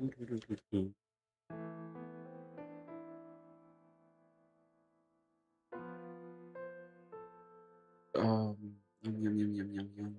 Yum, yum, yum, yum, yum.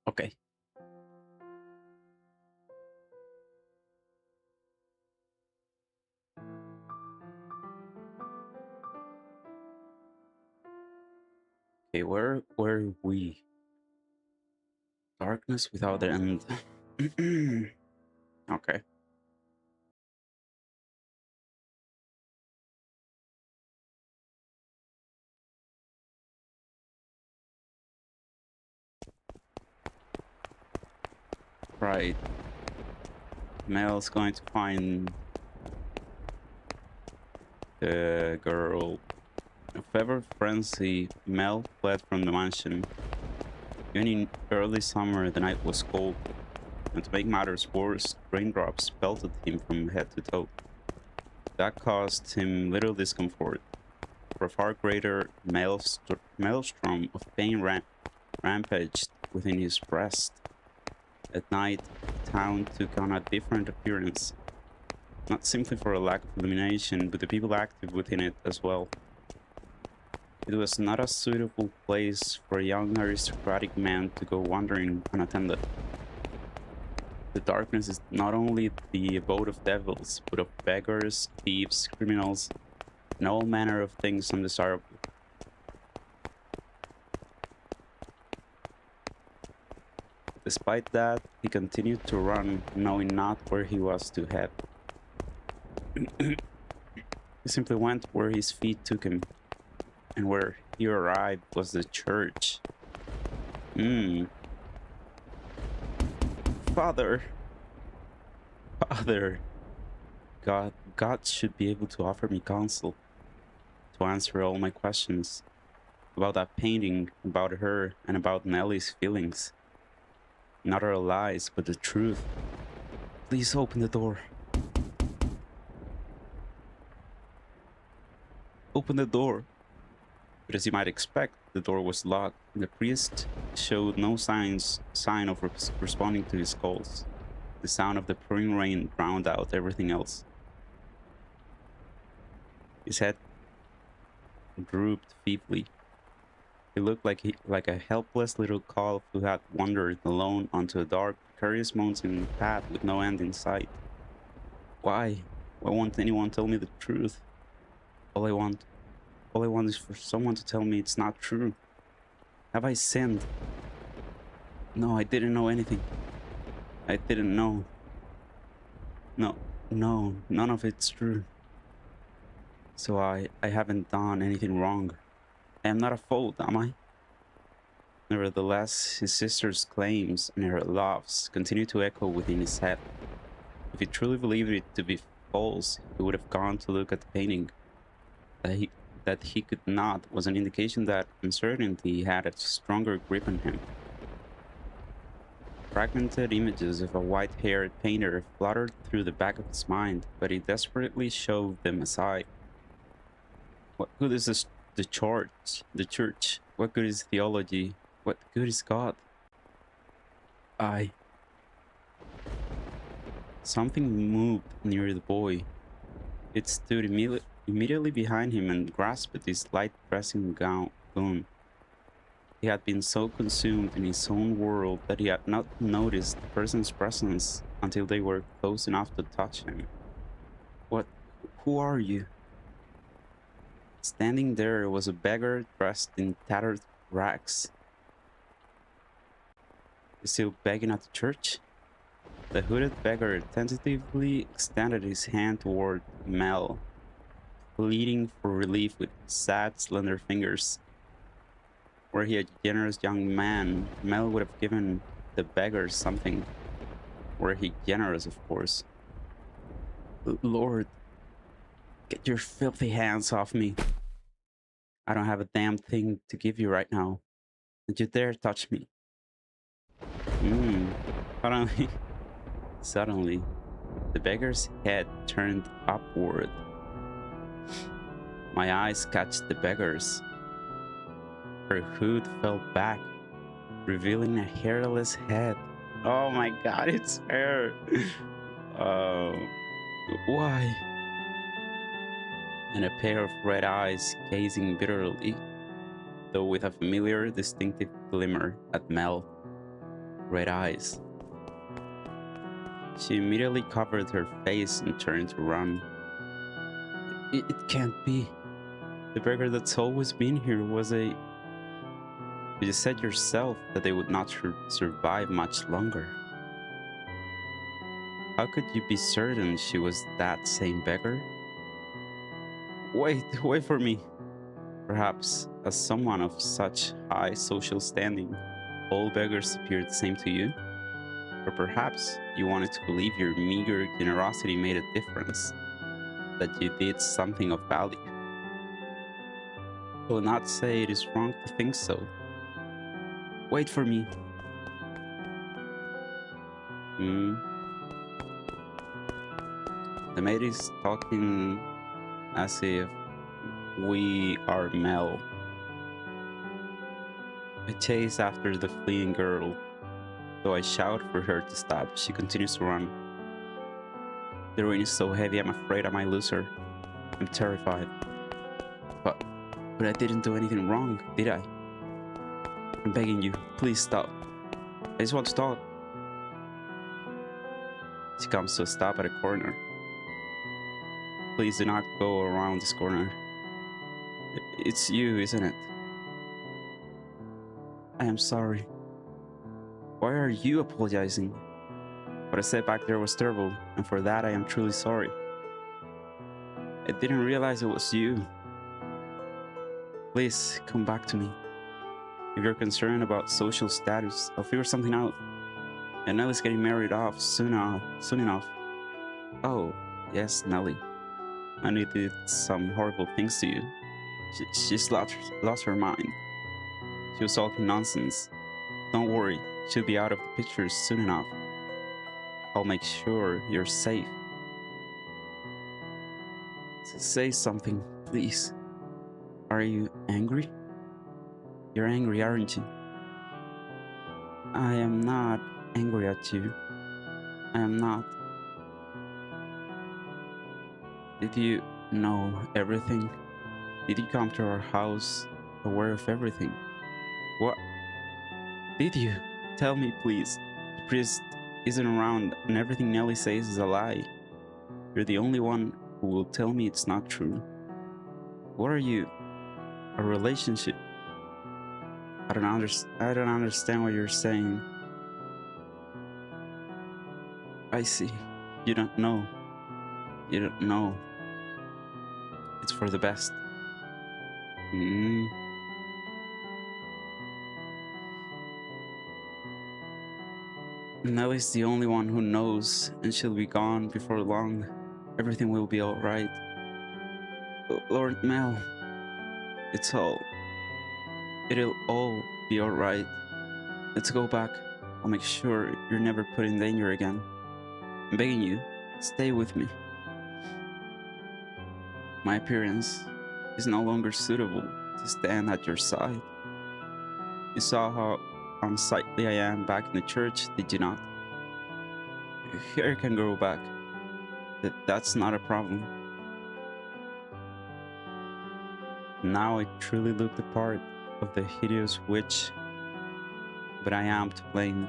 Okay. Okay, where were we? Darkness without end. Okay. Right. Mel's going to find the girl. In fever frenzy, Mel fled from the mansion. Even in early summer, the night was cold, and to make matters worse, raindrops pelted him from head to toe. That caused him little discomfort, for a far greater maelstrom of pain rampaged within his breast. At night, the town took on a different appearance, not simply for a lack of illumination, but the people active within it as well. It was not a suitable place for a young aristocratic man to go wandering unattended. The darkness is not only the abode of devils, but of beggars, thieves, criminals, and all manner of things undesirable. Despite that, he continued to run, knowing not where he was to head. He simply went where his feet took him, and where he arrived was the church. Father! Father! God should be able to offer me counsel, to answer all my questions about that painting, about her, and about Nellie's feelings. Not our lies, but the truth. Please open the door. Open the door. But as you might expect, the door was locked, and the priest showed no sign of responding to his calls. The sound of the pouring rain drowned out everything else. His head drooped feebly. He looked like a helpless little calf who had wandered alone onto a dark, precarious mountain path with no end in sight. Why? Why won't anyone tell me the truth? All I want is for someone to tell me it's not true. Have I sinned? No, I didn't know anything. I didn't know. No, no, none of it's true. So I haven't done anything wrong. I am not a fault, am I? Nevertheless, his sister's claims and her laughs continue to echo within his head. If he truly believed it to be false, he would have gone to look at the painting. That he could not was an indication that uncertainty had a stronger grip on him. Fragmented images of a white-haired painter fluttered through the back of his mind, but he desperately shoved them aside. What good is the church? The church? What good is theology? What good is God? I... Something moved near the boy. It stood immediately behind him and grasped his light dressing gown. He had been so consumed in his own world that he had not noticed the person's presence until they were close enough to touch him. What? Who are you? Standing there was a beggar dressed in tattered rags. Still begging at the church? The hooded beggar tentatively extended his hand toward Mel, pleading for relief with sad, slender fingers. Were he a generous young man, Mel would have given the beggar something. Were he generous, of course. Lord, get your filthy hands off me. I don't have a damn thing to give you right now. Don't you dare touch me. Suddenly, suddenly, the beggar's head turned upward. My eyes catch the beggar's. Her hood fell back, revealing a hairless head. Oh my god, it's hair! uh, why? And a pair of red eyes gazing bitterly, though with a familiar, distinctive glimmer at Mel. Red eyes. She immediately covered her face and turned to run. It can't be. The beggar that's always been here was a... You said yourself that they would not survive much longer. How could you be certain she was that same beggar? Wait for me. Perhaps, as someone of such high social standing, all beggars appear the same to you? Or perhaps you wanted to believe your meager generosity made a difference, that you did something of value. I will not say it is wrong to think so. Wait for me. The maid is talking as if we are Mel. I chase after the fleeing girl. Though I shout for her to stop, she continues to run. The rain is so heavy, I'm afraid I might lose her. I'm terrified. But I didn't do anything wrong, did I? I'm begging you, please stop. I just want to talk. She comes to a stop at a corner. Please do not go around this corner. It's you, isn't it? I am sorry. Why are you apologizing? What I said back there was terrible, and for that I am truly sorry. I didn't realize it was you. Please, come back to me. If you're concerned about social status, I'll figure something out. And Nellie's getting married off soon enough. Oh, yes, Nellie. Nellie did some horrible things to you. She's lost her mind. She was talking nonsense. Don't worry, she'll be out of the picture soon enough. I'll make sure you're safe. Say something, please. Are you angry? You're angry, aren't you? I am not angry at you. I am not. Did you know everything? Did you come to our house aware of everything? What? Did you? Tell me, please. The priest isn't around and everything Nellie says is a lie. You're the only one who will tell me it's not true. What are you? A relationship? I don't understand what you're saying. I see. You don't know. You don't know. It's for the best. Mm. Nellie's the only one who knows, and she'll be gone before long. Everything will be all right. Lord Mel, it's all. It'll all be all right. Let's go back. I'll make sure you're never put in danger again. I'm begging you, stay with me. My appearance is no longer suitable to stand at your side. You saw how unsightly I am back in the church, did you not? Hair can grow back. That's not a problem. Now I truly look the part of the hideous witch, but I am to blame.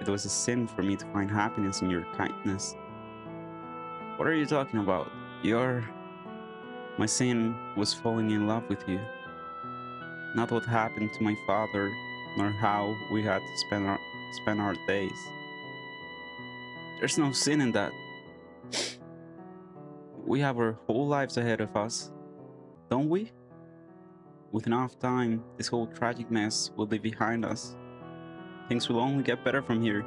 It was a sin for me to find happiness in your kindness. What are you talking about? My sin was falling in love with you. Not what happened to my father, nor how we had to spend our days. There's no sin in that. We have our whole lives ahead of us, don't we? With enough time, this whole tragic mess will be behind us. Things will only get better from here.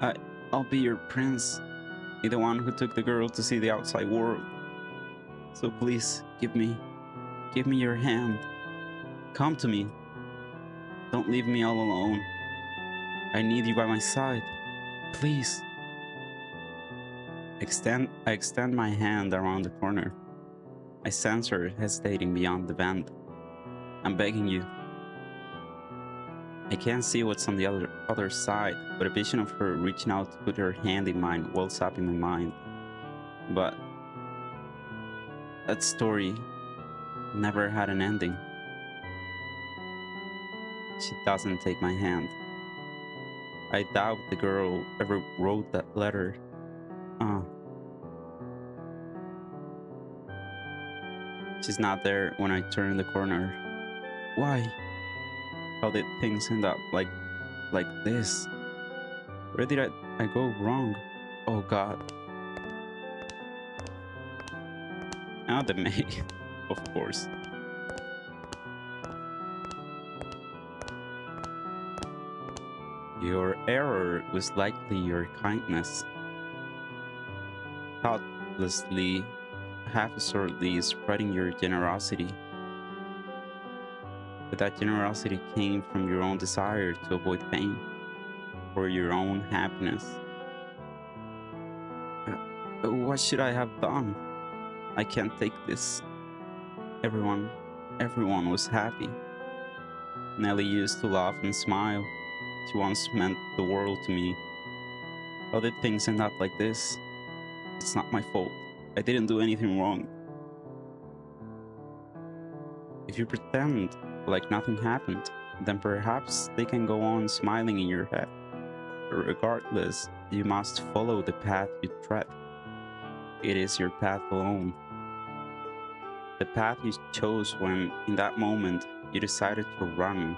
I, I'll be your prince. Be the one who took the girl to see the outside world. So please, give me your hand. Come to me. Don't leave me all alone. I need you by my side. Please. I extend my hand around the corner. I sense her hesitating beyond the bend. I'm begging you. I can't see what's on the other side, but a vision of her reaching out to put her hand in mine wells up in my mind. But that story never had an ending. She doesn't take my hand. I doubt the girl ever wrote that letter. Uh, she's not there when I turn the corner. Why? How did things end up like this? Where did I go wrong? Oh God. Now the maid, of course. Your error was likely your kindness. Thoughtlessly, half-assuredly spreading your generosity. But that generosity came from your own desire to avoid pain, for your own happiness. What should I have done? I can't take this. Everyone was happy. Nellie used to laugh and smile. She once meant the world to me. How did things end up like this? It's not my fault. I didn't do anything wrong. If you pretend like nothing happened, then perhaps they can go on smiling in your head. But regardless, you must follow the path you tread. It is your path alone. The path you chose when, in that moment, you decided to run.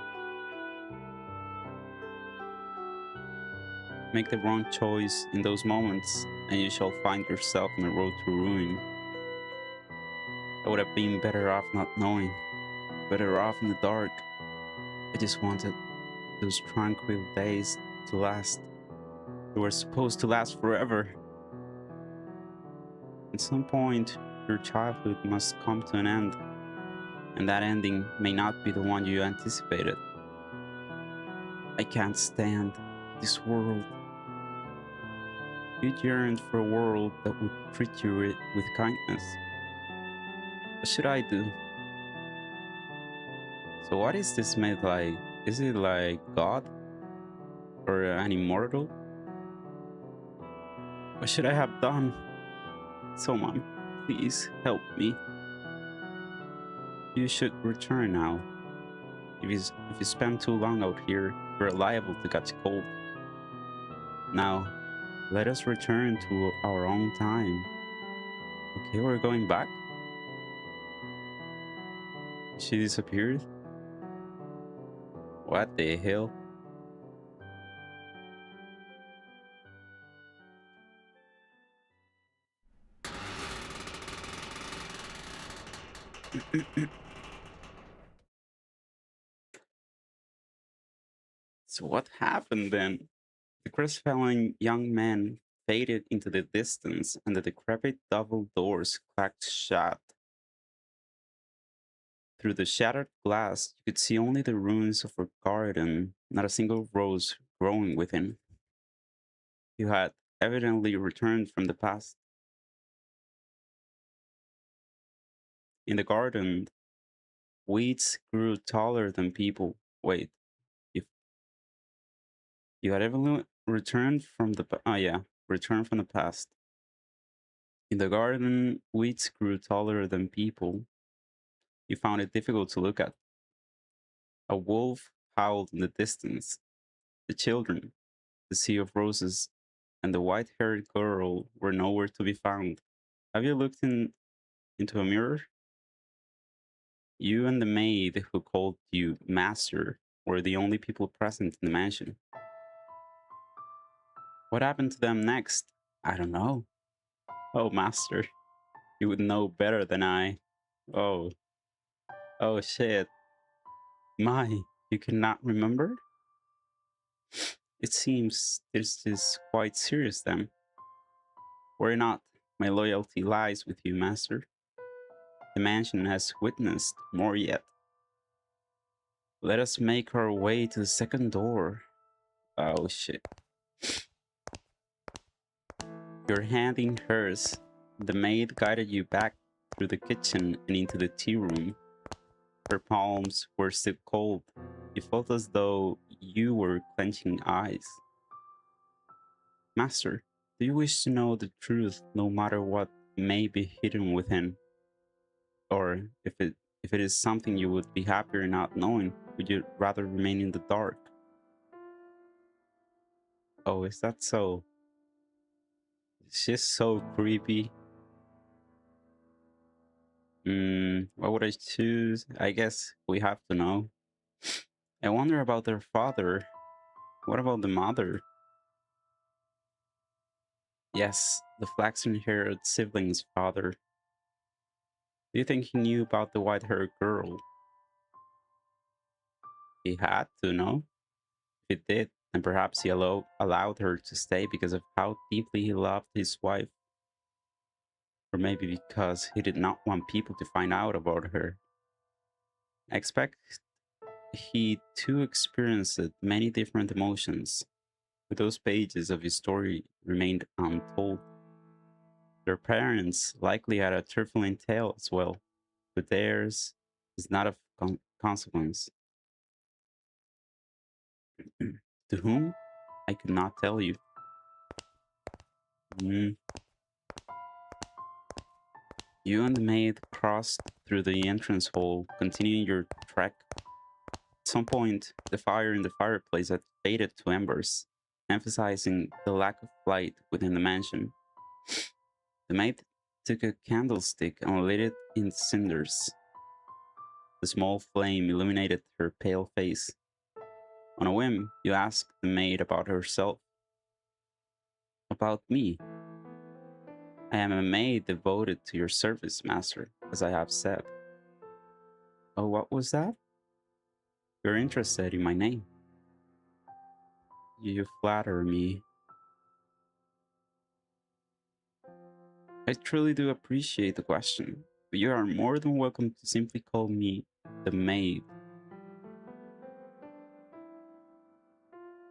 Make the wrong choice in those moments, and you shall find yourself on the road to ruin. I would have been better off not knowing, better off in the dark. I just wanted those tranquil days to last. They were supposed to last forever. At some point, your childhood must come to an end, and that ending may not be the one you anticipated. I can't stand this world. You yearned for a world that would treat you with kindness. What should I do? So what is this made like? Is it like God? Or an immortal? What should I have done? Someone, please help me. You should return now. If you spend too long out here, you're liable to catch cold. Now, let us return to our own time. Okay, we're going back. She disappeared. What the hell? So what happened then? The crestfallen young man faded into the distance, and the decrepit double doors clacked shut. Through the shattered glass, you could see only the ruins of a garden, not a single rose growing within. You had evidently returned from the past. In the garden, weeds grew taller than people. Wait, if you had evidently returned from the yeah, returned from the past. In the garden, weeds grew taller than people. You found it difficult to look at. A wolf howled in the distance. The children, the sea of roses, and the white-haired girl were nowhere to be found. Have you looked into a mirror? You and the maid who called you master were the only people present in the mansion. What happened to them next? I don't know. Oh, master, you would know better than I. Oh, oh shit. My, you cannot remember? It seems this is quite serious then. Worry not, my loyalty lies with you, master. The mansion has witnessed more yet. Let us make our way to the second door. Oh shit. Your hand in hers, the maid guided you back through the kitchen and into the tea room. Her palms were still cold. You felt as though you were clenching eyes. Master, do you wish to know the truth no matter what may be hidden within? Or if it is something you would be happier not knowing, would you rather remain in the dark? Oh, is that so? She's so creepy. What would I choose? I guess we have to know. I wonder about their father. What about the mother? Yes, the flaxen-haired sibling's father. Do you think he knew about the white-haired girl? He had to, know. If he did, and perhaps he allowed her to stay because of how deeply he loved his wife. Or maybe because he did not want people to find out about her. I expect he too experienced many different emotions, but those pages of his story remained untold. Their parents likely had a turbulent tale as well, but theirs is not of consequence. To whom? I could not tell you. Mm. You and the maid crossed through the entrance hall, continuing your trek. At some point, the fire in the fireplace had faded to embers, emphasizing the lack of light within the mansion. The maid took a candlestick and lit it in cinders. The small flame illuminated her pale face. On a whim, you asked the maid about herself. About me. I am a maid devoted to your service, master, as I have said. Oh, what was that? You're interested in my name. You flatter me. I truly do appreciate the question, but you are more than welcome to simply call me the maid.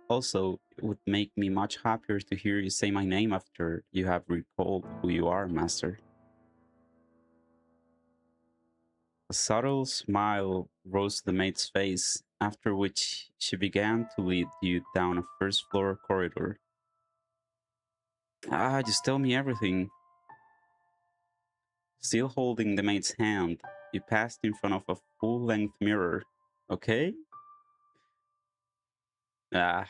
Also, it would make me much happier to hear you say my name after you have recalled who you are, master. A subtle smile rose to the maid's face, after which she began to lead you down a first floor corridor. Ah, just tell me everything. Still holding the maid's hand, you passed in front of a full length mirror. Okay? Ah,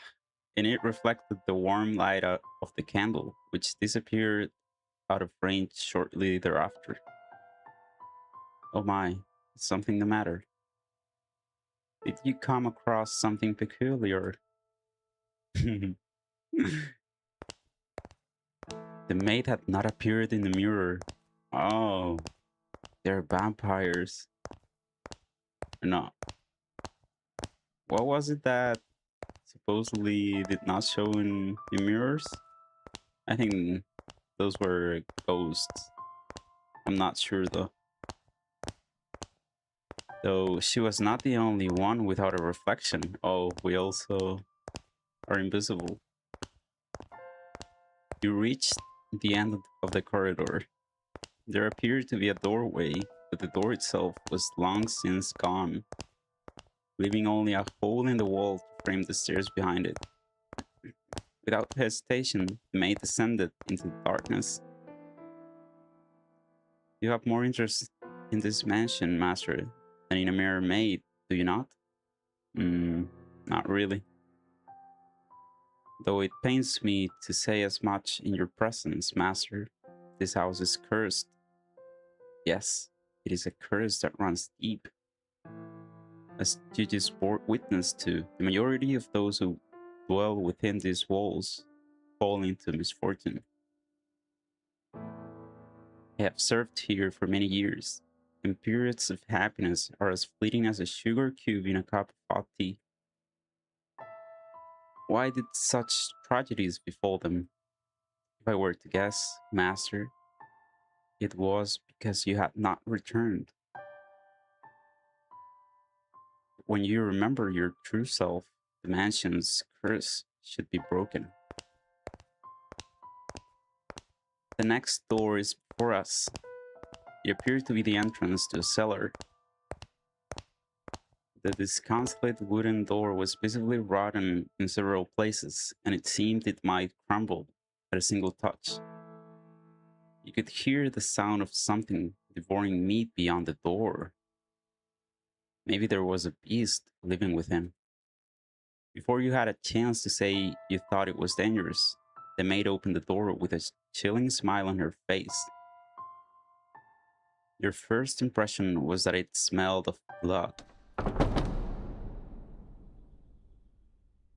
and it reflected the warm light of the candle, which disappeared out of range shortly thereafter. Oh my, is something the matter? Did you come across something peculiar? The maid had not appeared in the mirror. Oh, they're vampires. No. What was it that supposedly did not show in mirrors? I think those were ghosts. I'm not sure though. Though she was not the only one without a reflection. Oh, we also are invisible. You reached the end of the corridor. There appeared to be a doorway, but the door itself was long since gone, leaving only a hole in the wall to frame the stairs behind it. Without hesitation, the maid descended into the darkness. You have more interest in this mansion, master, than in a mere maid, do you not? Not really. Though it pains me to say as much in your presence, master, this house is cursed. Yes, it is a curse that runs deep. As you just bore witness to, the majority of those who dwell within these walls fall into misfortune. I have served here for many years, and periods of happiness are as fleeting as a sugar cube in a cup of hot tea. Why did such tragedies befall them? If I were to guess, master, it was because you had not returned. When you remember your true self, the mansion's curse should be broken. The next door is before us. It appeared to be the entrance to a cellar. The disconsolate wooden door was visibly rotten in several places, and it seemed it might crumble at a single touch. You could hear the sound of something devouring meat beyond the door. Maybe there was a beast living within. Before you had a chance to say you thought it was dangerous, the maid opened the door with a chilling smile on her face. Your first impression was that it smelled of blood.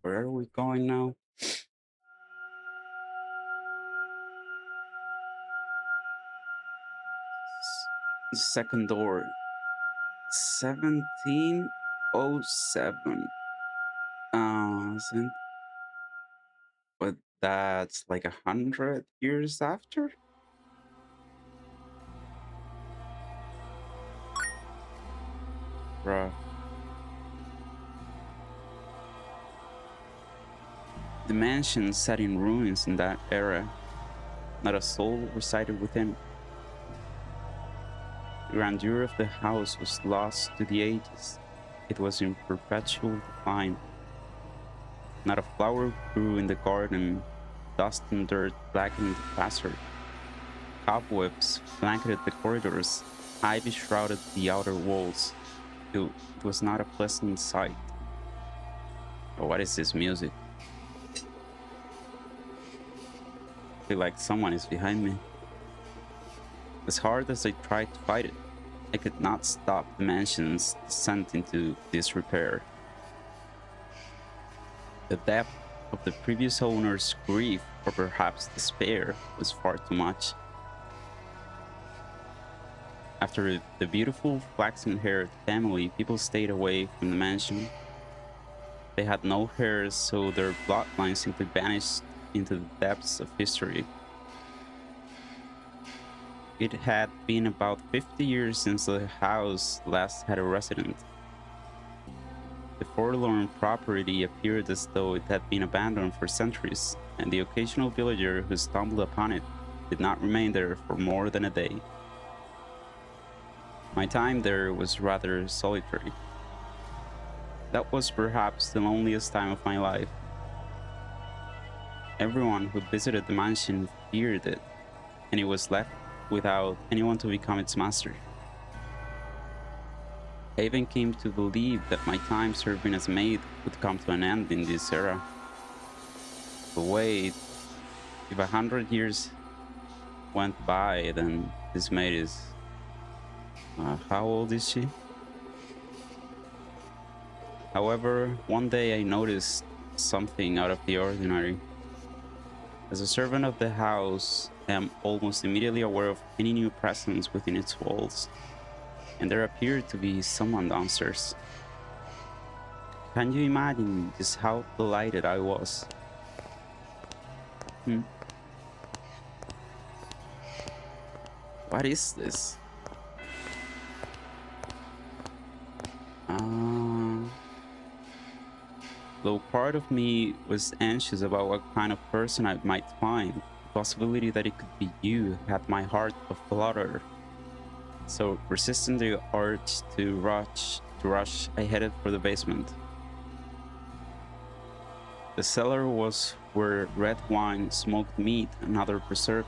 Where are we going now? Second door. 1707. Isn't- but that's like 100 years after? Bruh. The mansion sat in ruins in that era. Not a soul resided within. The grandeur of the house was lost to the ages. It was in perpetual decline. Not a flower grew in the garden. Dust and dirt blackened the facade. Cobwebs blanketed the corridors. Ivy shrouded the outer walls. It was not a pleasant sight. Oh, what is this music? I feel like someone is behind me. As hard as I tried to fight it, I could not stop the mansion's descent into disrepair. The depth of the previous owner's grief, or perhaps despair, was far too much. After the beautiful flaxen-haired family, people stayed away from the mansion. They had no heirs, so their bloodline simply vanished into the depths of history. It had been about 50 years since the house last had a resident. The forlorn property appeared as though it had been abandoned for centuries, and the occasional villager who stumbled upon it did not remain there for more than a day. My time there was rather solitary. That was perhaps the loneliest time of my life. Everyone who visited the mansion feared it, and it was left without anyone to become its master. I even came to believe that my time serving as maid would come to an end in this era. But wait, if 100 years went by, then this maid is... how old is she? However, one day I noticed something out of the ordinary. As a servant of the house, I am almost immediately aware of any new presence within its walls, and there appeared to be someone downstairs. Can you imagine just how delighted I was? Hmm, what is this? Uh, though part of me was anxious about what kind of person I might find, the possibility that it could be you had my heart aflutter. So, resisting the urge to rush, I headed for the basement. The cellar was where red wine, smoked meat, and other preserved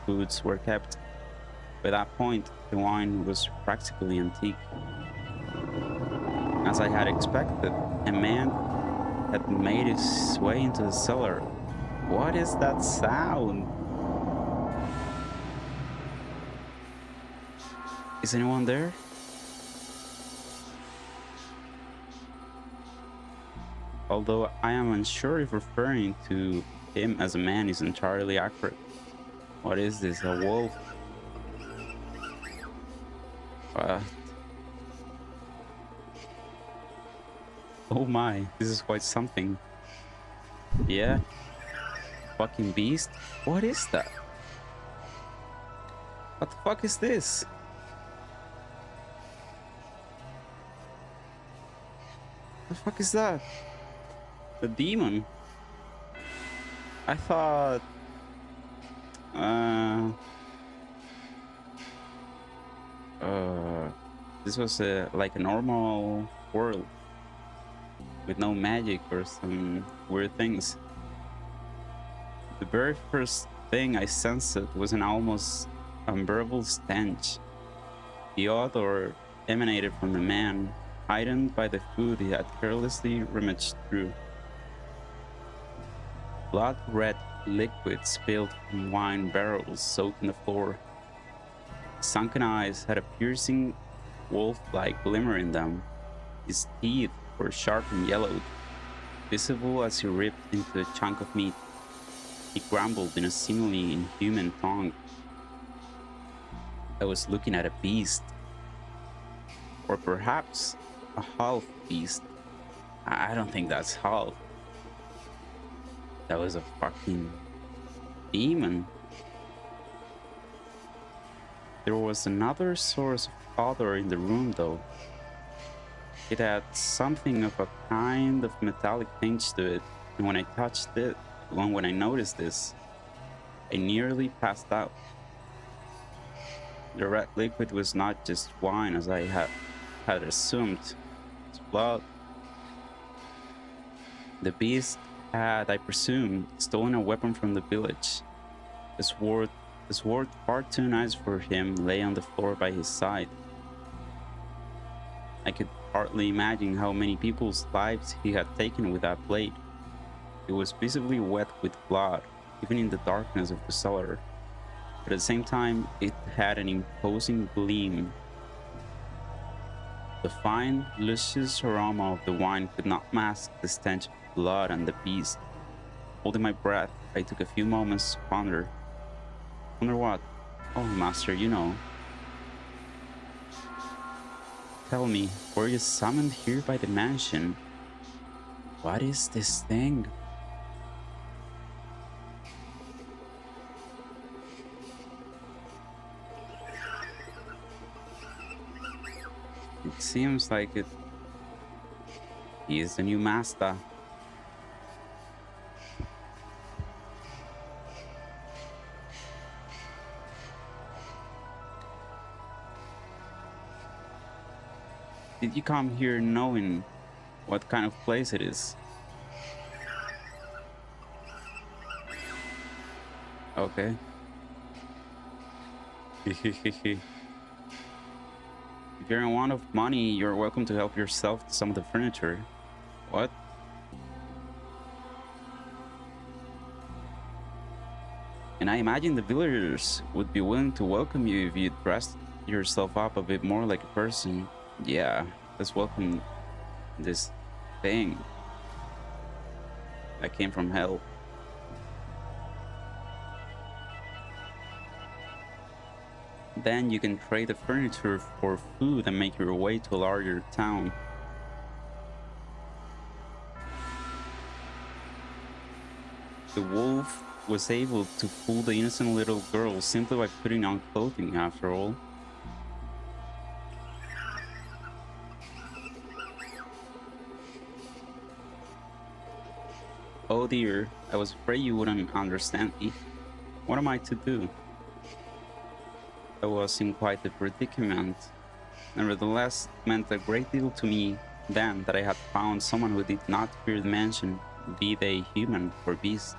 foods were kept. By that point, the wine was practically antique. As I had expected, a man had made his way into the cellar. What is that sound? Is anyone there? Although I am unsure if referring to him as a man is entirely accurate. What is this? A wolf? What? Oh my, this is quite something. Yeah? Fucking beast? What is that? What the fuck is this? The fuck is that? The demon? I thought... Uh... This was like a normal world with no magic or some weird things. The very first thing I sensed was an almost unbearable stench. The odor emanated from the man, heightened by the food he had carelessly rummaged through. Blood red liquid spilled from wine barrels soaked in the floor. Sunken eyes had a piercing wolf-like glimmer in them. His teeth were sharp and yellowed, visible as he ripped into a chunk of meat. He grumbled in a seemingly inhuman tongue. I was looking at a beast. Or perhaps a half beast. I don't think that's half. That was a fucking demon. There was another source of odor in the room though. It had something of a kind of metallic tinge to it, and when I noticed this, I nearly passed out. The red liquid was not just wine as I had assumed. It's blood. The beast had, I presume, stolen a weapon from the village. A sword far too nice for him lay on the floor by his side. I could hardly imagine how many people's lives he had taken with that blade. It was visibly wet with blood, even in the darkness of the cellar. But at the same time, it had an imposing gleam. The fine, luscious aroma of the wine could not mask the stench of blood and the beast. Holding my breath, I took a few moments to ponder. Wonder what? Oh, master, you know. Tell me, were you summoned here by the mansion? What is this thing? It seems like it. He is the new master. Did you come here knowing what kind of place it is? Okay. If you're in want of money, you're welcome to help yourself to some of the furniture. What? And I imagine the villagers would be willing to welcome you if you dressed yourself up a bit more like a person. Yeah, let's welcome this thing that came from hell. Then you can trade the furniture for food and make your way to a larger town. The wolf was able to fool the innocent little girl simply by putting on clothing, after all. Oh dear, I was afraid you wouldn't understand me. What am I to do? I was in quite a predicament. Nevertheless, it meant a great deal to me then that I had found someone who did not fear the mansion, be they human or beast.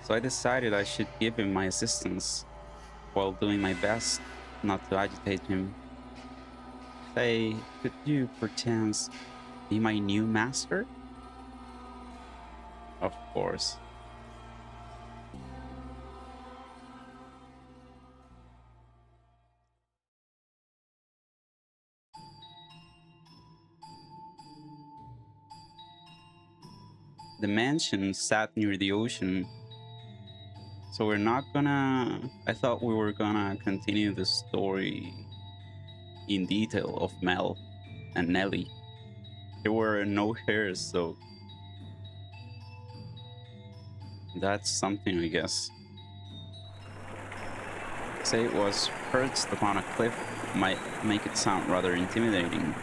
So I decided I should give him my assistance, while doing my best not to agitate him. Say, could you perchance be my new master? Of course. The mansion sat near the ocean, so we're not gonna. I thought we were gonna continue the story in detail of Mel and Nelly. There were no hairs, so that's something, I guess. Say it was perched upon a cliff might make it sound rather intimidating.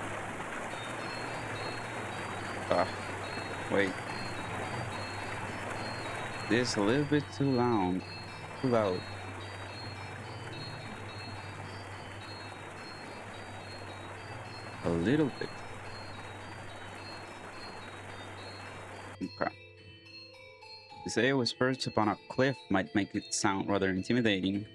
Ah, wait. This is a little bit too loud. Too loud. A little bit. Okay. To say it was perched upon a cliff might make it sound rather intimidating,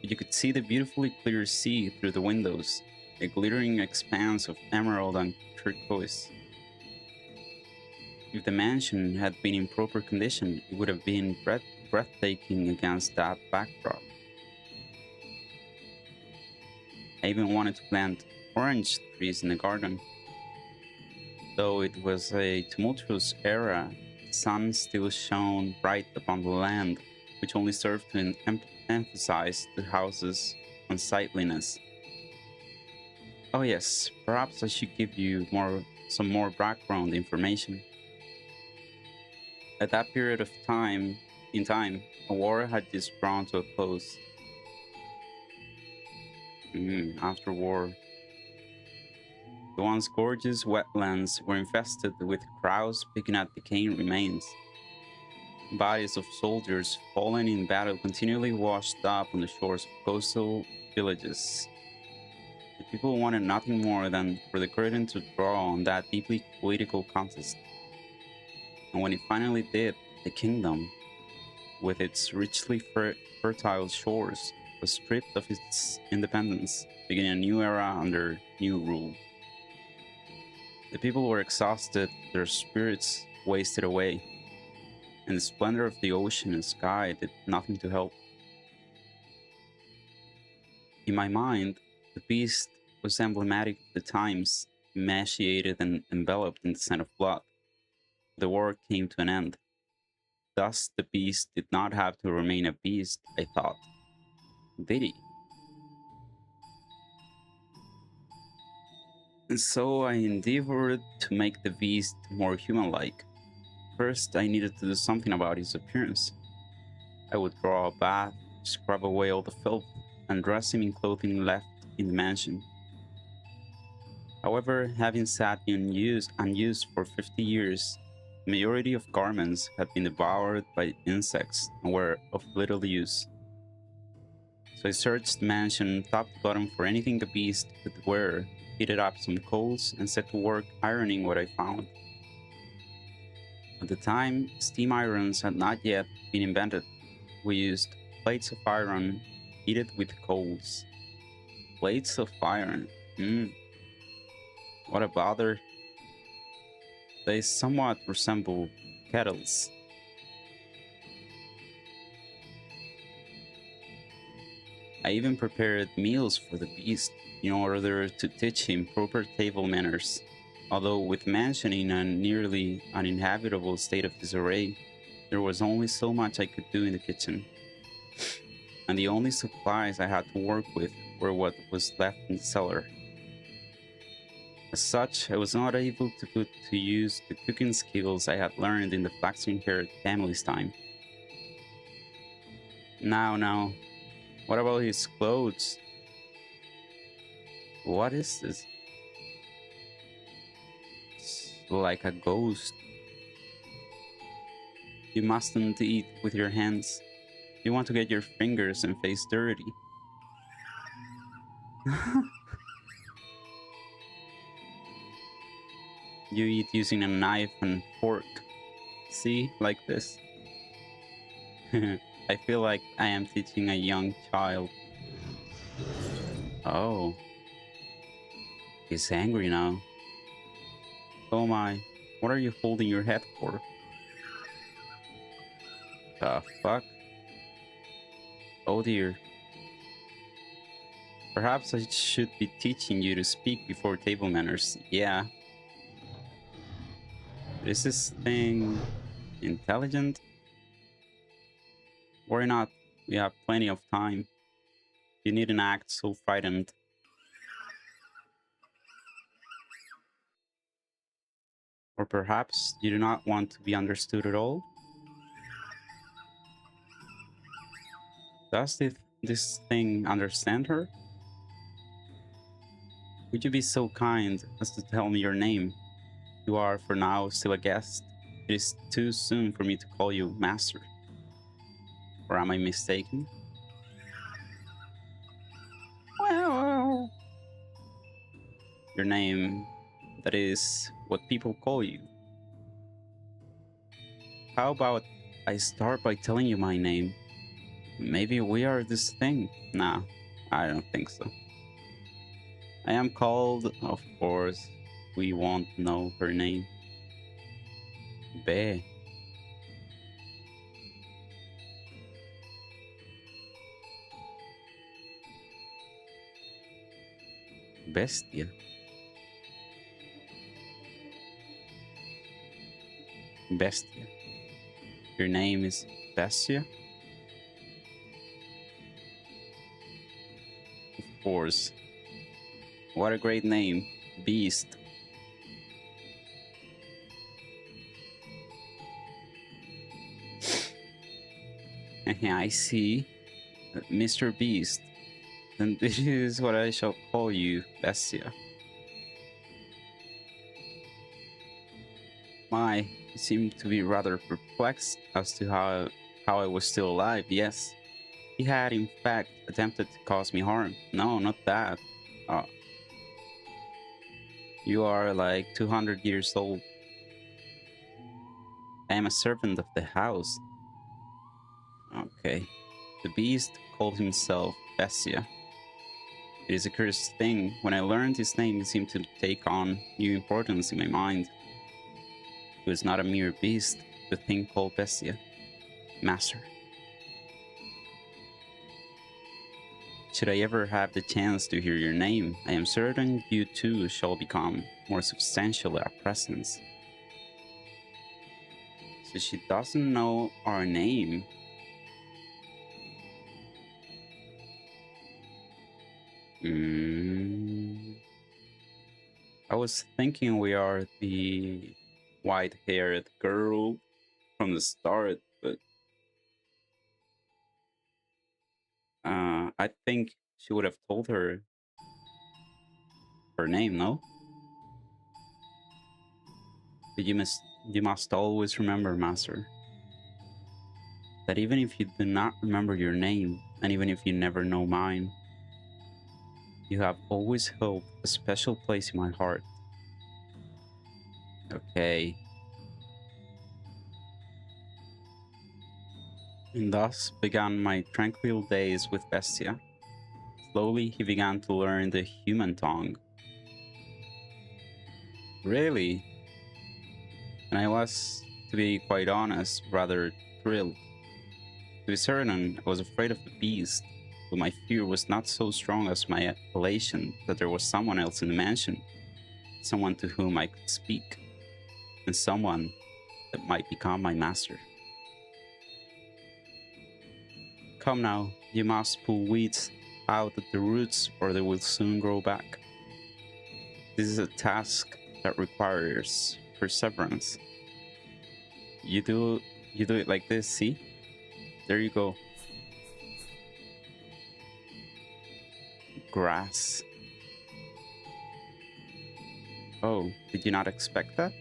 but you could see the beautifully clear sea through the windows, a glittering expanse of emerald and turquoise. If the mansion had been in proper condition, it would have been breathtaking against that backdrop. I even wanted to plant orange trees in the garden. Though it was a tumultuous era, the sun still shone bright upon the land, which only served to emphasize the house's unsightliness. Oh yes, perhaps I should give you some more background information. At that period of time, a war had just drawn to a close. After war, the once gorgeous wetlands were infested with crows picking at decaying remains. Bodies of soldiers fallen in battle continually washed up on the shores of coastal villages. The people wanted nothing more than for the curtain to draw on that deeply political contest. And when it finally did, the kingdom, with its richly fertile shores, was stripped of its independence, beginning a new era under new rule. The people were exhausted, their spirits wasted away, and the splendor of the ocean and sky did nothing to help. In my mind, the beast was emblematic of the times, emaciated and enveloped in the scent of blood. The war came to an end. Thus, the beast did not have to remain a beast, I thought. Did he? And so I endeavored to make the beast more human like. First, I needed to do something about his appearance. I would draw a bath, scrub away all the filth, and dress him in clothing left in the mansion. However, having sat unused for 50 years, the majority of garments had been devoured by insects and were of little use. So I searched the mansion top to bottom for anything the beast could wear, heated up some coals, and set to work ironing what I found. At the time, steam irons had not yet been invented. We used plates of iron heated with coals. Plates of iron. What a bother. They somewhat resemble kettles. I even prepared meals for the beast in order to teach him proper table manners. Although with mansion in a nearly uninhabitable state of disarray, there was only so much I could do in the kitchen, and the only supplies I had to work with were what was left in the cellar. As such, I was not able to put to use the cooking skills I had learned in the flaxen-haired family's time. Now, what about his clothes? What is this? It's like a ghost. You mustn't eat with your hands. You want to get your fingers and face dirty. You eat using a knife and fork. See, like this. I feel like I am teaching a young child. Oh, he's angry now. Oh my, what are you holding your head for? The fuck? Oh dear. Perhaps I should be teaching you to speak before table manners. Yeah. Is this thing intelligent? Worry not. We have plenty of time. You needn't act so frightened. Or perhaps you do not want to be understood at all? Does this thing understand her? Would you be so kind as to tell me your name? You are, for now, still a guest. It is too soon for me to call you master. Or am I mistaken? Well, your name, that is what people call you. How about I start by telling you my name? Maybe we are this thing. Nah, I don't think so. I am called, of course, we won't know her name. Be. Bestia. Bestia. Your name is Bestia? Of course. What a great name. Beast. I see. Mr. Beast. Then this is what I shall call you, Bestia. My, you seem to be rather perplexed as to how I was still alive, yes. He had, in fact, attempted to cause me harm. No, not that. Uh, you are like 200 years old. I am a servant of the house. Okay. The beast called himself Bessia. It is a cursed thing. When I learned his name, it seemed to take on new importance in my mind. It was not a mere beast, the thing called Bestia. Master. Should I ever have the chance to hear your name, I am certain you too shall become more substantial at presence. So she doesn't know our name. I was thinking we are the white-haired girl from the start, but I think she would have told her name, no? But you must always remember, Master, that even if you do not remember your name, and even if you never know mine, you have always held a special place in my heart. Okay. And thus began my tranquil days with Bestia. Slowly he began to learn the human tongue. Really? And I was, to be quite honest, rather thrilled. To be certain, I was afraid of the beast, but my fear was not so strong as my elation that there was someone else in the mansion, someone to whom I could speak, and someone that might become my master. Come now, you must pull weeds out at the roots or they will soon grow back. This is a task that requires perseverance. You do it like this, see? There you go. Grass. Oh, did you not expect that?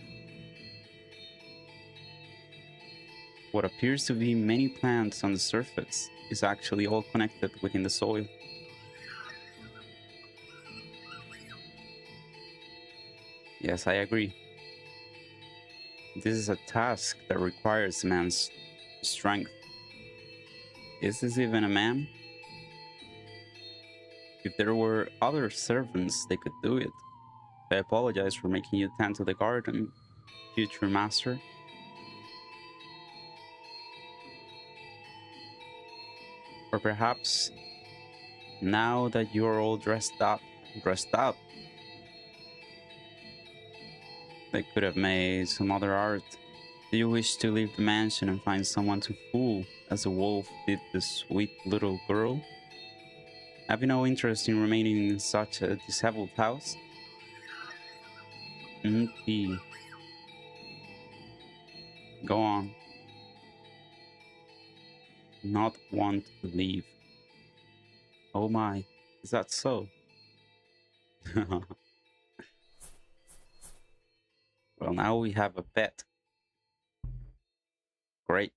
What appears to be many plants on the surface is actually all connected within the soil. Yes, I agree. This is a task that requires man's strength. Is this even a man? If there were other servants, they could do it. I apologize for making you tend to the garden, future master. Or perhaps, now that you're all dressed up, they could have made some other art. Do you wish to leave the mansion and find someone to fool, as the wolf did the sweet little girl? Have you no interest in remaining in such a disheveled house? P. Go on. Not want to leave. Oh my, is that so? Well, now we have a pet. Great.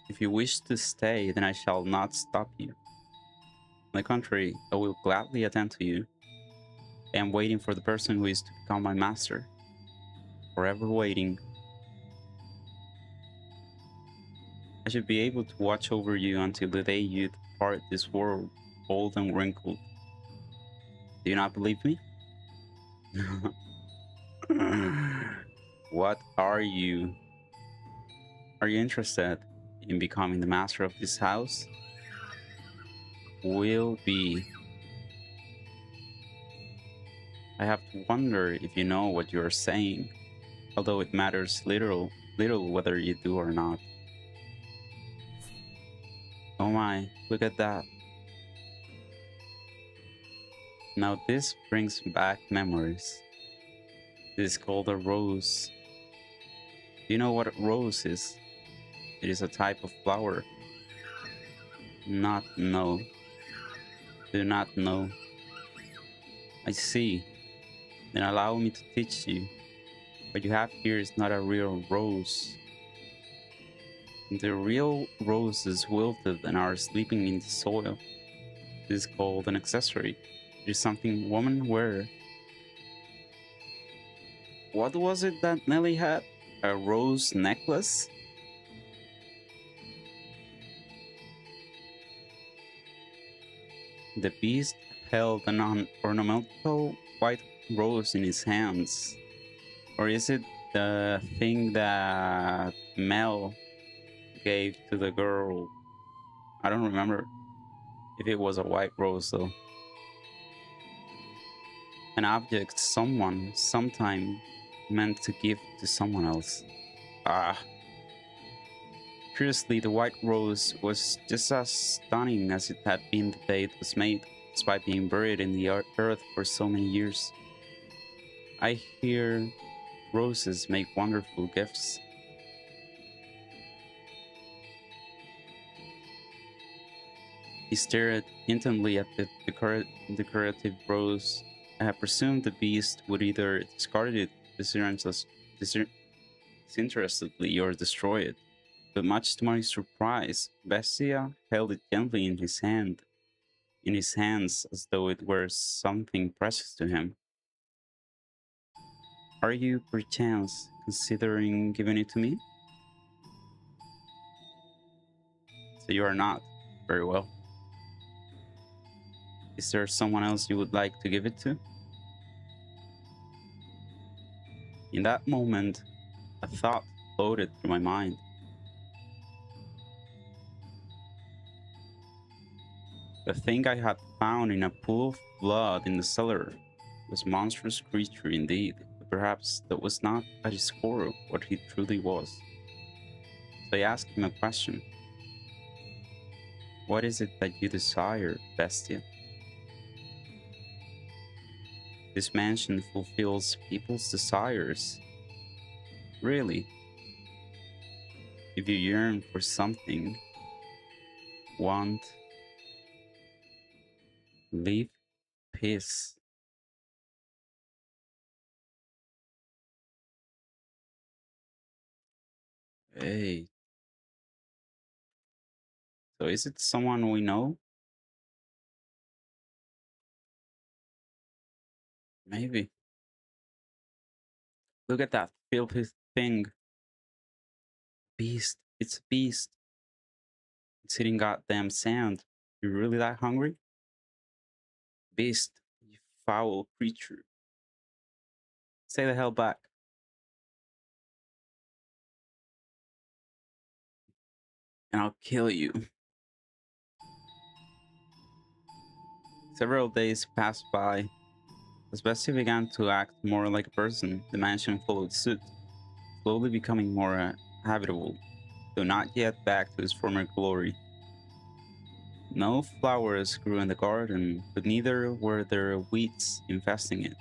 If you wish to stay, then I shall not stop you. On the contrary, I will gladly attend to you. I am waiting for the person who is to become my master. Forever waiting. I should be able to watch over you until the day you depart this world, old and wrinkled. Do you not believe me? What are you? Are you interested in becoming the master of this house? Will be. I have to wonder if you know what you are saying, although it matters little whether you do or not. Oh my, look at that. Now this brings back memories. This is called a rose. Do you know what a rose is? It is a type of flower. Not know. Do not know. I see. Then allow me to teach you. What you have here is not a real rose. The real roses wilted and are sleeping in the soil. This is called an accessory. It is something women wear. What was it that Nelly had? A rose necklace? The beast held an ornamental white rose in his hands. Or is it the thing that Mel gave to the girl? I don't remember if it was a white rose though. An object someone sometime meant to give to someone else. Ah. Curiously, the white rose was just as stunning as it had been the day it was made, despite being buried in the earth for so many years. I hear roses make wonderful gifts. He stared intently at the decorative rose. I had presumed the beast would either discard it disinterestedly or destroy it. But much to my surprise, Bestia held it gently in his hands as though it were something precious to him. Are you, perchance, considering giving it to me? So you are not. Very well. Is there someone else you would like to give it to? In that moment, a thought floated through my mind. The thing I had found in a pool of blood in the cellar was a monstrous creature indeed, but perhaps that was not at his core what he truly was. So I asked him a question. What is it that you desire, Bestia? This mansion fulfills people's desires. Really, if you yearn for something, want, live, peace. Hey, so is it someone we know? Maybe. Look at that filthy thing. Beast. It's a beast. It's eating goddamn sand. You really that hungry? Beast, you foul creature. Stay the hell back, and I'll kill you. Several days passed by. As Bessie began to act more like a person, the mansion followed suit, slowly becoming more habitable, though not yet back to its former glory. No flowers grew in the garden, but neither were there weeds infesting it.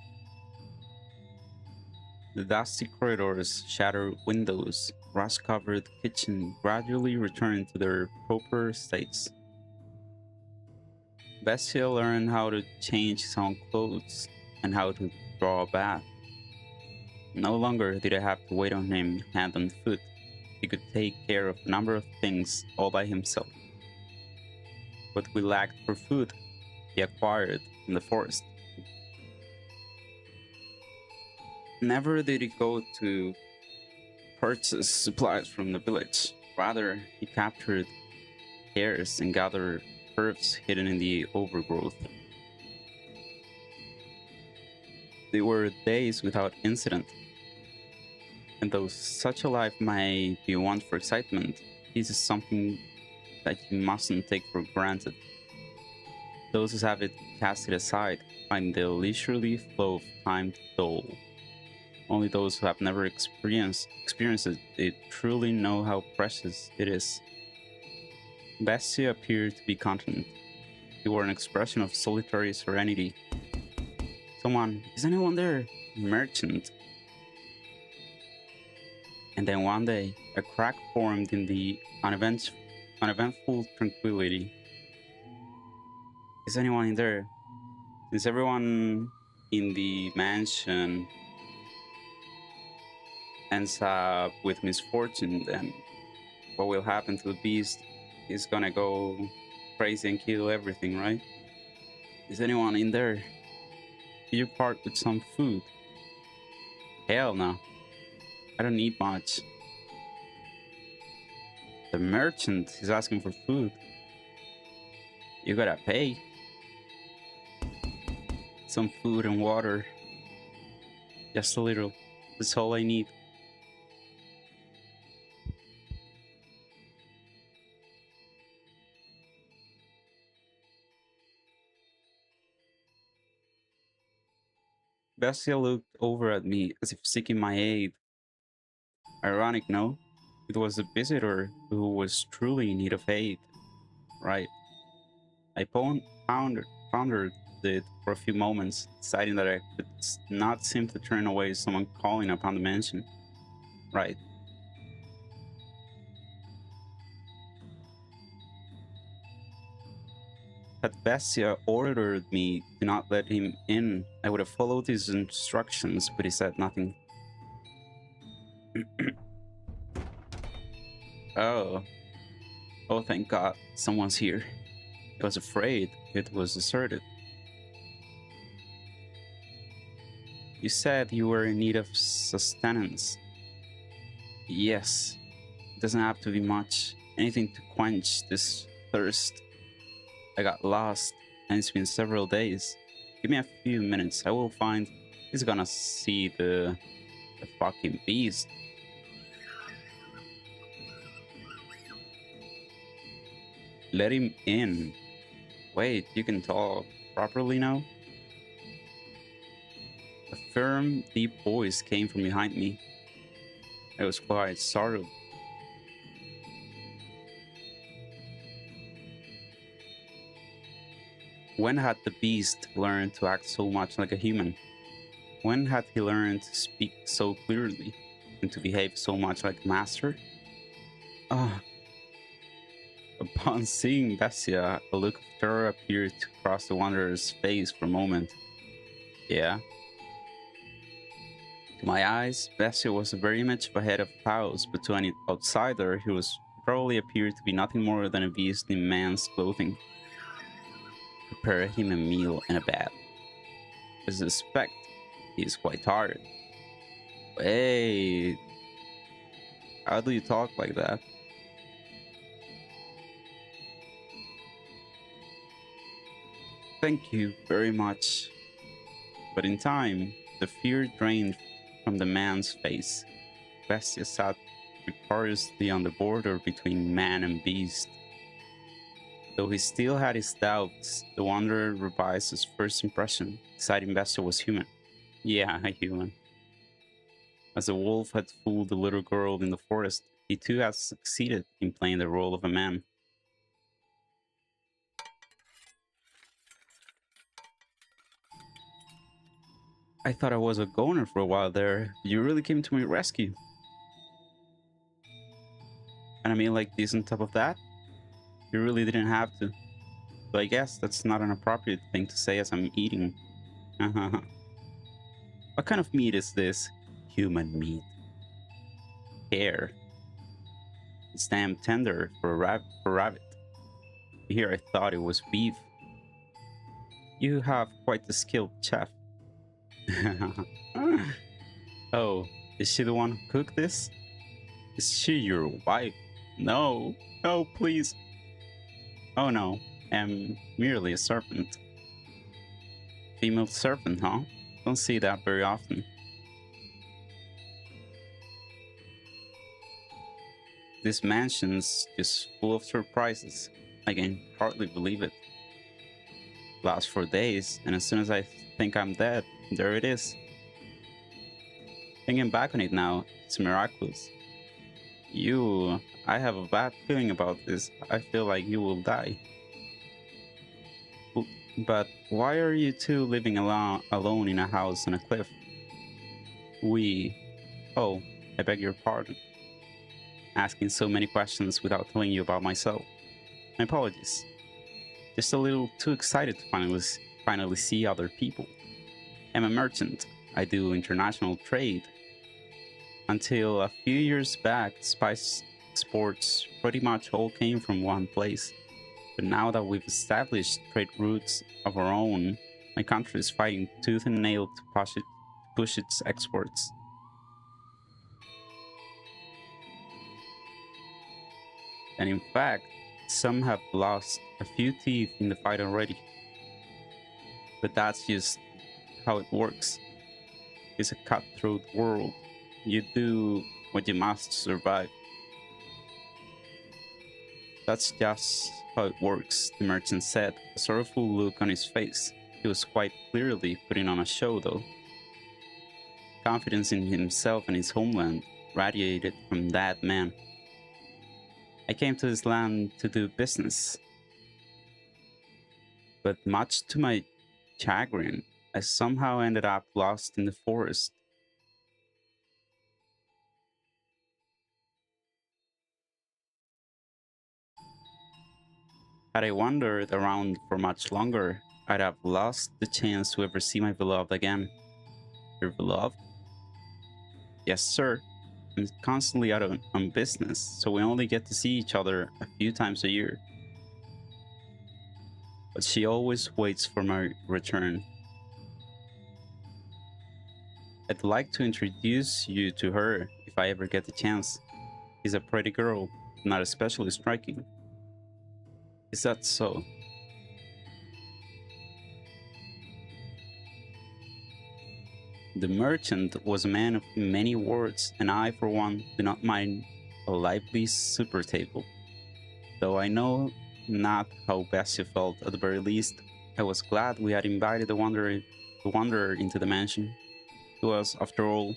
The dusty corridors, shattered windows, rust-covered kitchen gradually returned to their proper states. Bestia learned how to change his own clothes and how to draw a bath. No longer did I have to wait on him hand and foot. He could take care of a number of things all by himself. What we lacked for food, he acquired in the forest. Never did he go to purchase supplies from the village. Rather, he captured hares and gathered herbs hidden in the overgrowth. They were days without incident, and though such a life may be one for excitement, this is something that you mustn't take for granted. Those who have it cast it aside find the leisurely flow of time dull. Only those who have never experienced it truly know how precious it is. Bestia appeared to be content. He wore an expression of solitary serenity. Someone, is anyone there? Merchant. And then one day, a crack formed in the uneventful tranquility. Is anyone in there? Since everyone in the mansion ends up with misfortune, then what will happen to the beast is gonna go crazy and kill everything, right? Is anyone in there? Can you part with some food? Hell no. I don't need much. The merchant is asking for food. You gotta pay. Some food and water. Just a little. That's all I need. Bestia looked over at me as if seeking my aid. Ironic, no? It was a visitor who was truly in need of aid, right? I pondered it for a few moments, deciding that I could not seem to turn away someone calling upon the mansion. Right. Had Bestia ordered me to not let him in, I would have followed his instructions, but he said nothing. Oh. Oh, thank God, someone's here. I was afraid it was deserted. You said you were in need of sustenance. Yes, it doesn't have to be much. Anything to quench this thirst. I got lost, and it's been several days. Give me a few minutes. I will find. He's gonna see the fucking beast. Let him in. Wait, you can talk properly now? A firm, deep voice came from behind me. I was quite startled. When had the beast learned to act so much like a human? When had he learned to speak so clearly and to behave so much like a master? Ah, upon seeing Bessia, a look of terror appeared to cross the wanderer's face for a moment. Yeah, to my eyes, Bessia was the very image of a head of house, but to any outsider, he was probably appeared to be nothing more than a beast in man's clothing. Prepare him a meal and a bath. I suspect he is quite tired. Hey, how do you talk like that? Thank you very much. But in time, the fear drained from the man's face. Bestia sat precariously on the border between man and beast. Though he still had his doubts, the wanderer revised his first impression, deciding Bestia was human. Yeah, a human. As the wolf had fooled the little girl in the forest, he too has succeeded in playing the role of a man. I thought I was a goner for a while there. You really came to my rescue. And I mean, like this on top of that, you really didn't have to. So I guess that's not an appropriate thing to say as I'm eating. What kind of meat is this? Human meat. Hair. It's damn tender for a rabbit. Here I thought it was beef. You have quite the skilled chef. Oh, is she the one who cooked this? Is she your wife? No, no, please. Oh no, I'm merely a serpent. Female serpent, huh? Don't see that very often. This mansion's just full of surprises. I can hardly believe it. Lasts for days, and as soon as I think I'm dead, there it is. Thinking back on it now, it's miraculous. I have a bad feeling about this. I feel like you will die. But why are you two living alone in a house on a cliff? We. Oh, I beg your pardon. Asking so many questions without telling you about myself. My apologies. Just a little too excited to finally see other people. I'm a merchant. I do international trade. Until a few years back, spice exports pretty much all came from one place. But now that we've established trade routes of our own, my country is fighting tooth and nail to push its exports. And in fact, some have lost a few teeth in the fight already. But that's just how it works. It's a cutthroat world. You do what you must to survive. That's just how it works, the merchant said, a sorrowful look on his face. He was quite clearly putting on a show, though. Confidence in himself and his homeland radiated from that man. I came to this land to do business. But much to my chagrin, I somehow ended up lost in the forest. Had I wandered around for much longer, I'd have lost the chance to ever see my beloved again. Your beloved? Yes, sir. I'm constantly out on business, so we only get to see each other a few times a year. But she always waits for my return. I'd like to introduce you to her if I ever get the chance. She's a pretty girl, not especially striking. Is that so? The merchant was a man of many words, and I, for one, do not mind a lively supper table. Though I know not how Bessie felt. At the very least, I was glad we had invited the wanderer into the mansion. He was, after all,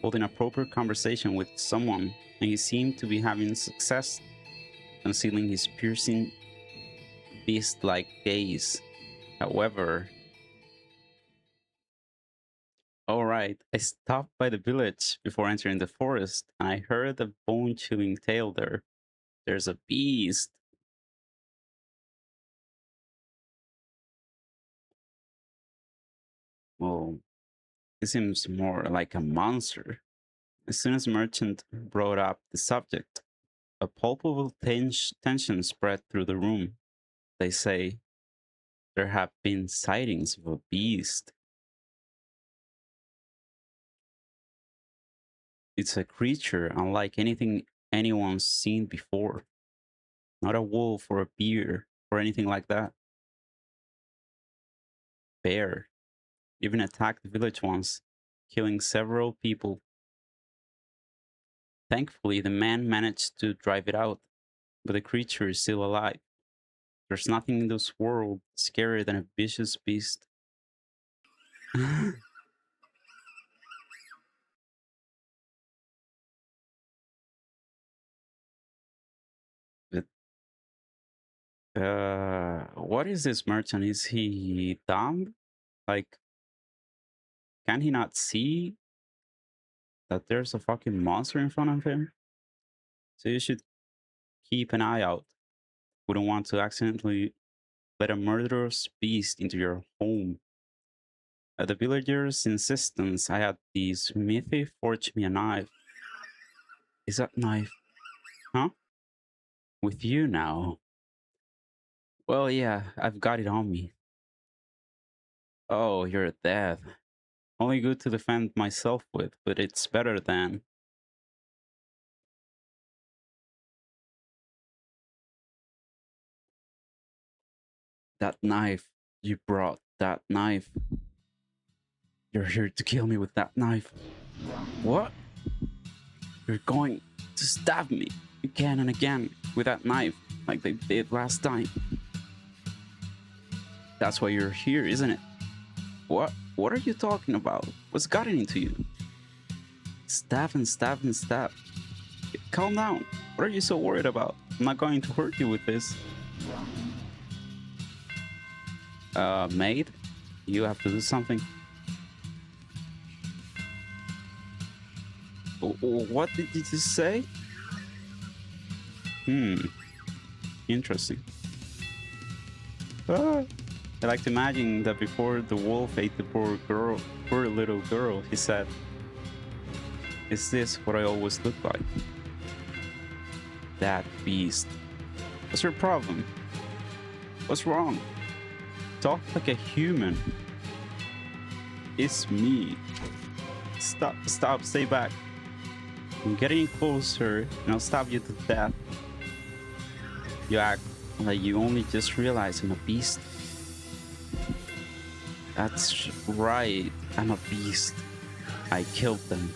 holding a proper conversation with someone, and he seemed to be having success concealing his piercing, beast-like gaze. However, all right, I stopped by the village before entering the forest, and I heard a bone-chilling tale there. There's a beast. Well, it seems more like a monster. As soon as the merchant brought up the subject, a palpable tension spread through the room. They say there have been sightings of a beast. It's a creature unlike anything anyone's seen before. Not a wolf or a bear or anything like that. Bear. Even attacked the village once, killing several people. Thankfully, the man managed to drive it out, but the creature is still alive. There's nothing in this world scarier than a vicious beast. But, what is this merchant? Is he dumb? Like, can he not see that there's a fucking monster in front of him? So you should keep an eye out. Wouldn't want to accidentally let a murderous beast into your home. At the villager's insistence, I had the smithy forge me a knife. Is that knife? Huh? With you now? Well, yeah, I've got it on me. Oh, you're dead. Only good to defend myself with, but it's better than that knife. You brought that knife. You're here to kill me with that knife. What? You're going to stab me again and again with that knife, like they did last time. That's why you're here, isn't it? What? What are you talking about? What's gotten into you? Stab and stab and stab. Calm down. What are you so worried about? I'm not going to hurt you with this. Maid, you have to do something. What did you just say? Interesting. Ah. I like to imagine that before the wolf ate the poor little girl, he said, "Is this what I always look like?" That beast. What's your problem? What's wrong? Talk like a human. It's me. Stop, stay back. I'm getting closer and I'll stab you to death. You act like you only just realized I'm a beast. That's right, I'm a beast. I killed them.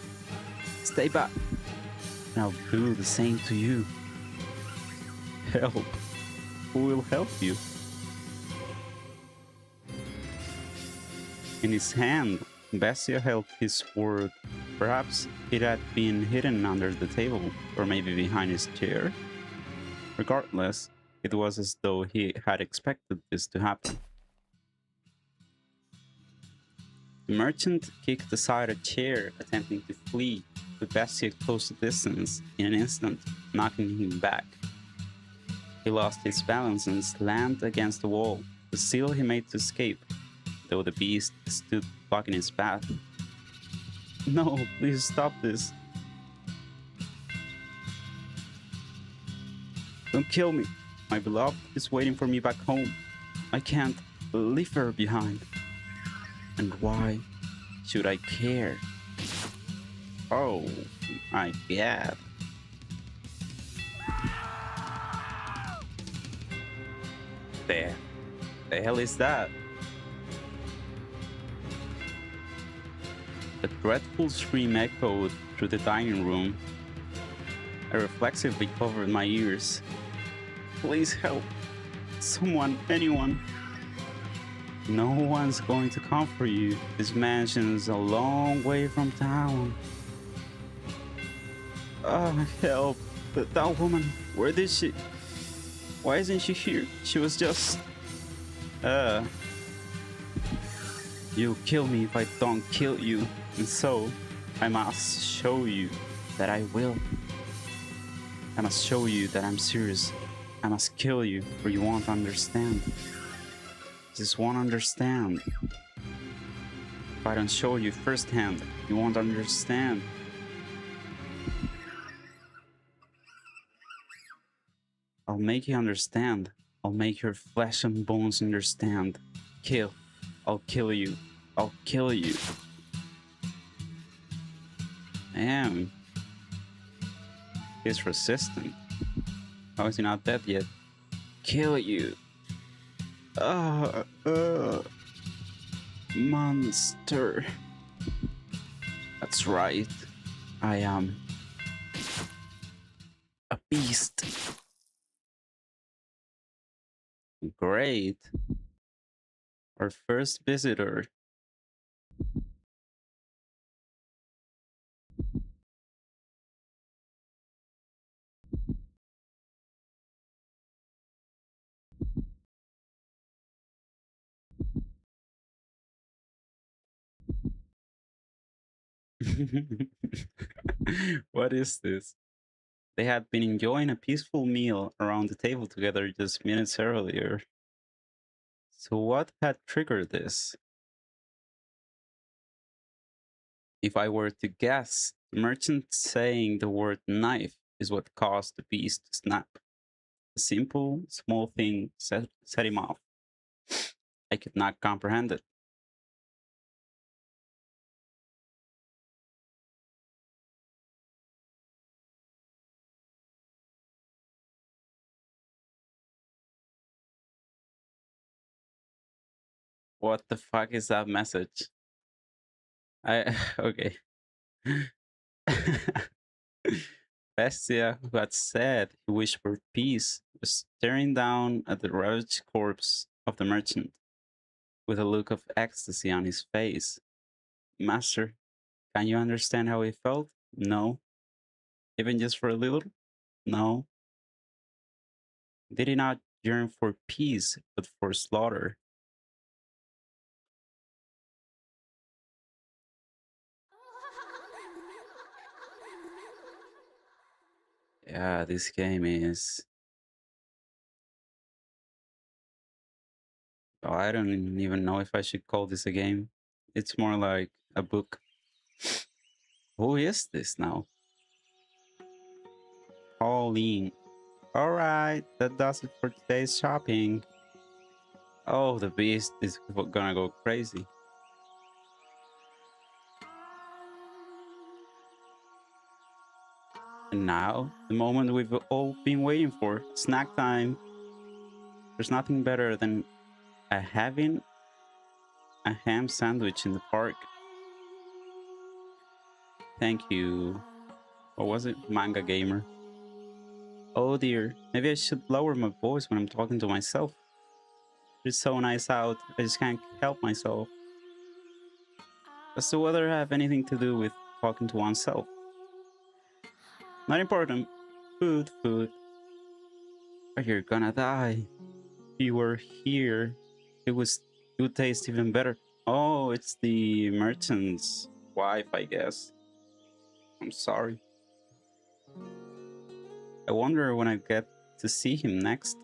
Stay back, and I'll do the same to you. Help. Who will help you? In his hand, Bessia held his sword. Perhaps it had been hidden under the table, or maybe behind his chair. Regardless, it was as though he had expected this to happen. The merchant kicked aside a chair, attempting to flee, but Bessia closed the distance in an instant, knocking him back. He lost his balance and slammed against the wall, but still he made to escape, though the beast stood blocking his path. No, please stop this. Don't kill me. My beloved is waiting for me back home. I can't leave her behind. And why should I care? Oh my god. The hell is that? A dreadful scream echoed through the dining room. I reflexively covered my ears. Please help. Someone, anyone. No one's going to come for you. This mansion's a long way from town. Help. That woman, where did she? Why isn't she here? She was just... Uh... You'll kill me if I don't kill you. And so, I must show you that I will. I must show you that I'm serious. I must kill you, or you won't understand. Just won't understand. If I don't show you firsthand, you won't understand. I'll make you understand. I'll make your flesh and bones understand. Kill. I'll kill you. I'll kill you. Damn. He's resistant. How is he not dead yet? Kill you. Monster. That's right. I am a beast. Great. Our first visitor. What is this? They had been enjoying a peaceful meal around the table together just minutes earlier. So what had triggered this? If I were to guess, the merchant saying the word knife is what caused the beast to snap. A simple, small thing set him off. I could not comprehend it. What the fuck is that message? Okay. Bestia, who had said he wished for peace, was staring down at the ravaged corpse of the merchant with a look of ecstasy on his face. Master, can you understand how he felt? No. Even just for a little? No. Did he not yearn for peace, but for slaughter? Yeah, this game is... Oh, I don't even know if I should call this a game. It's more like a book. Who is this now? Pauline. Alright, that does it for today's shopping. Oh, the beast is gonna go crazy. And now, the moment we've all been waiting for. Snack time. There's nothing better than having a ham sandwich in the park. Thank you. Or was it Manga Gamer? Oh dear, maybe I should lower my voice when I'm talking to myself. It's so nice out, I just can't help myself. Does the weather have anything to do with talking to oneself? Not important. Food, food. Or you're gonna die. If you were here, it would taste even better. Oh, it's the merchant's wife, I guess. I'm sorry. I wonder when I get to see him next.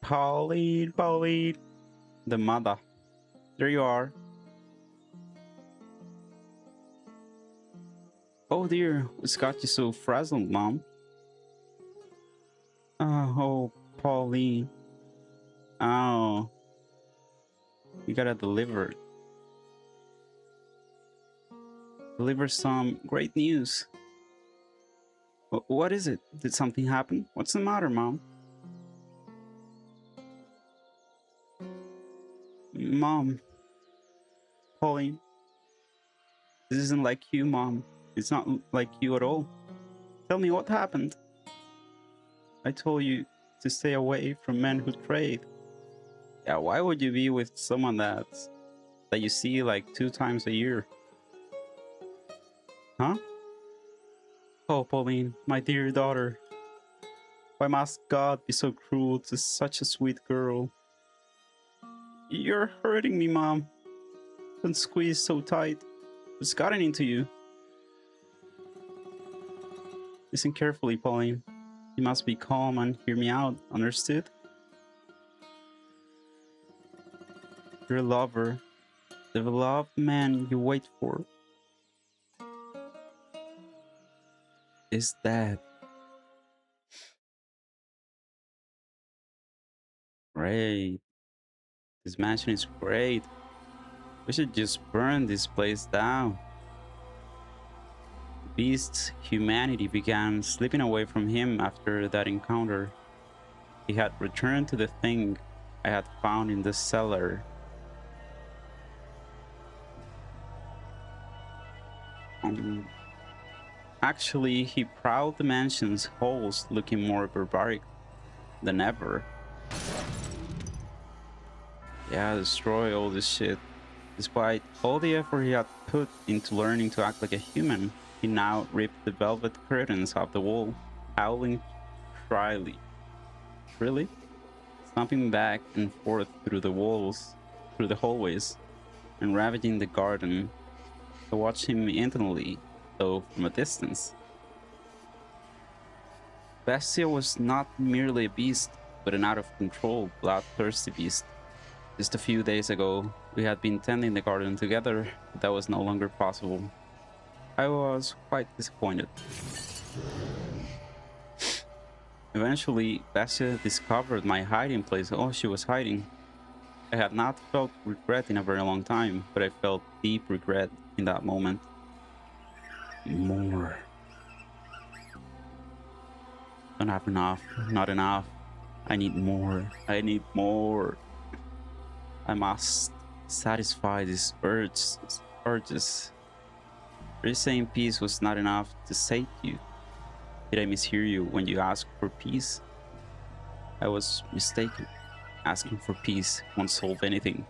Pauline, Pauline. The mother. There you are. Oh dear, what's got you so frazzled, Mom? Oh, Pauline. Oh, you gotta deliver. Deliver some great news. What is it? Did something happen? What's the matter, Mom? Mom. Pauline. This isn't like you, Mom. It's not like you at all. Tell me what happened. I told you to stay away from men who trade. Yeah, why would you be with someone that you see like 2 times a year? Huh? Oh, Pauline, my dear daughter. Why must God be so cruel to such a sweet girl? You're hurting me, Mom. Don't squeeze so tight. What's gotten into you? Listen carefully, Pauline. You must be calm and hear me out, understood? Your lover, the beloved man you wait for, is dead. Great. This mansion is great. We should just burn this place down. The beast's humanity began slipping away from him after that encounter. He had returned to the thing I had found in the cellar. Um, Actually, he prowled the mansion's halls looking more barbaric than ever. Yeah, destroy all this shit. Despite all the effort he had put into learning to act like a human, he now ripped the velvet curtains off the wall, howling shrilly. Really? Stomping back and forth through the walls, through the hallways, and ravaging the garden. I watched him intently, though from a distance. Bestia was not merely a beast, but an out-of-control, bloodthirsty beast. Just a few days ago, we had been tending the garden together, but that was no longer possible. I was quite disappointed. Eventually, Bestia discovered my hiding place. Oh, she was hiding. I had not felt regret in a very long time, but I felt deep regret in that moment. More. Don't have enough. Not enough. I need more. I need more. I must satisfy these urges. You're saying peace was not enough to sate you. Did I mishear you when you asked for peace? I was mistaken. Asking for peace won't solve anything.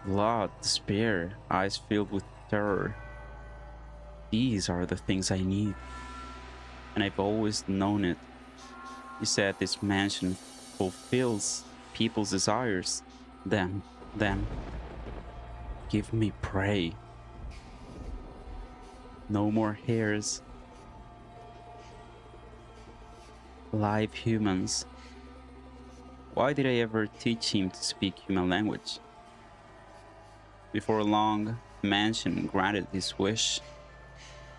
Blood, despair, eyes filled with terror. These are the things I need. And I've always known it. You said this mansion fulfills people's desires. Then, give me prey. No more hairs. Live humans. Why did I ever teach him to speak human language? Before long, the mansion granted his wish.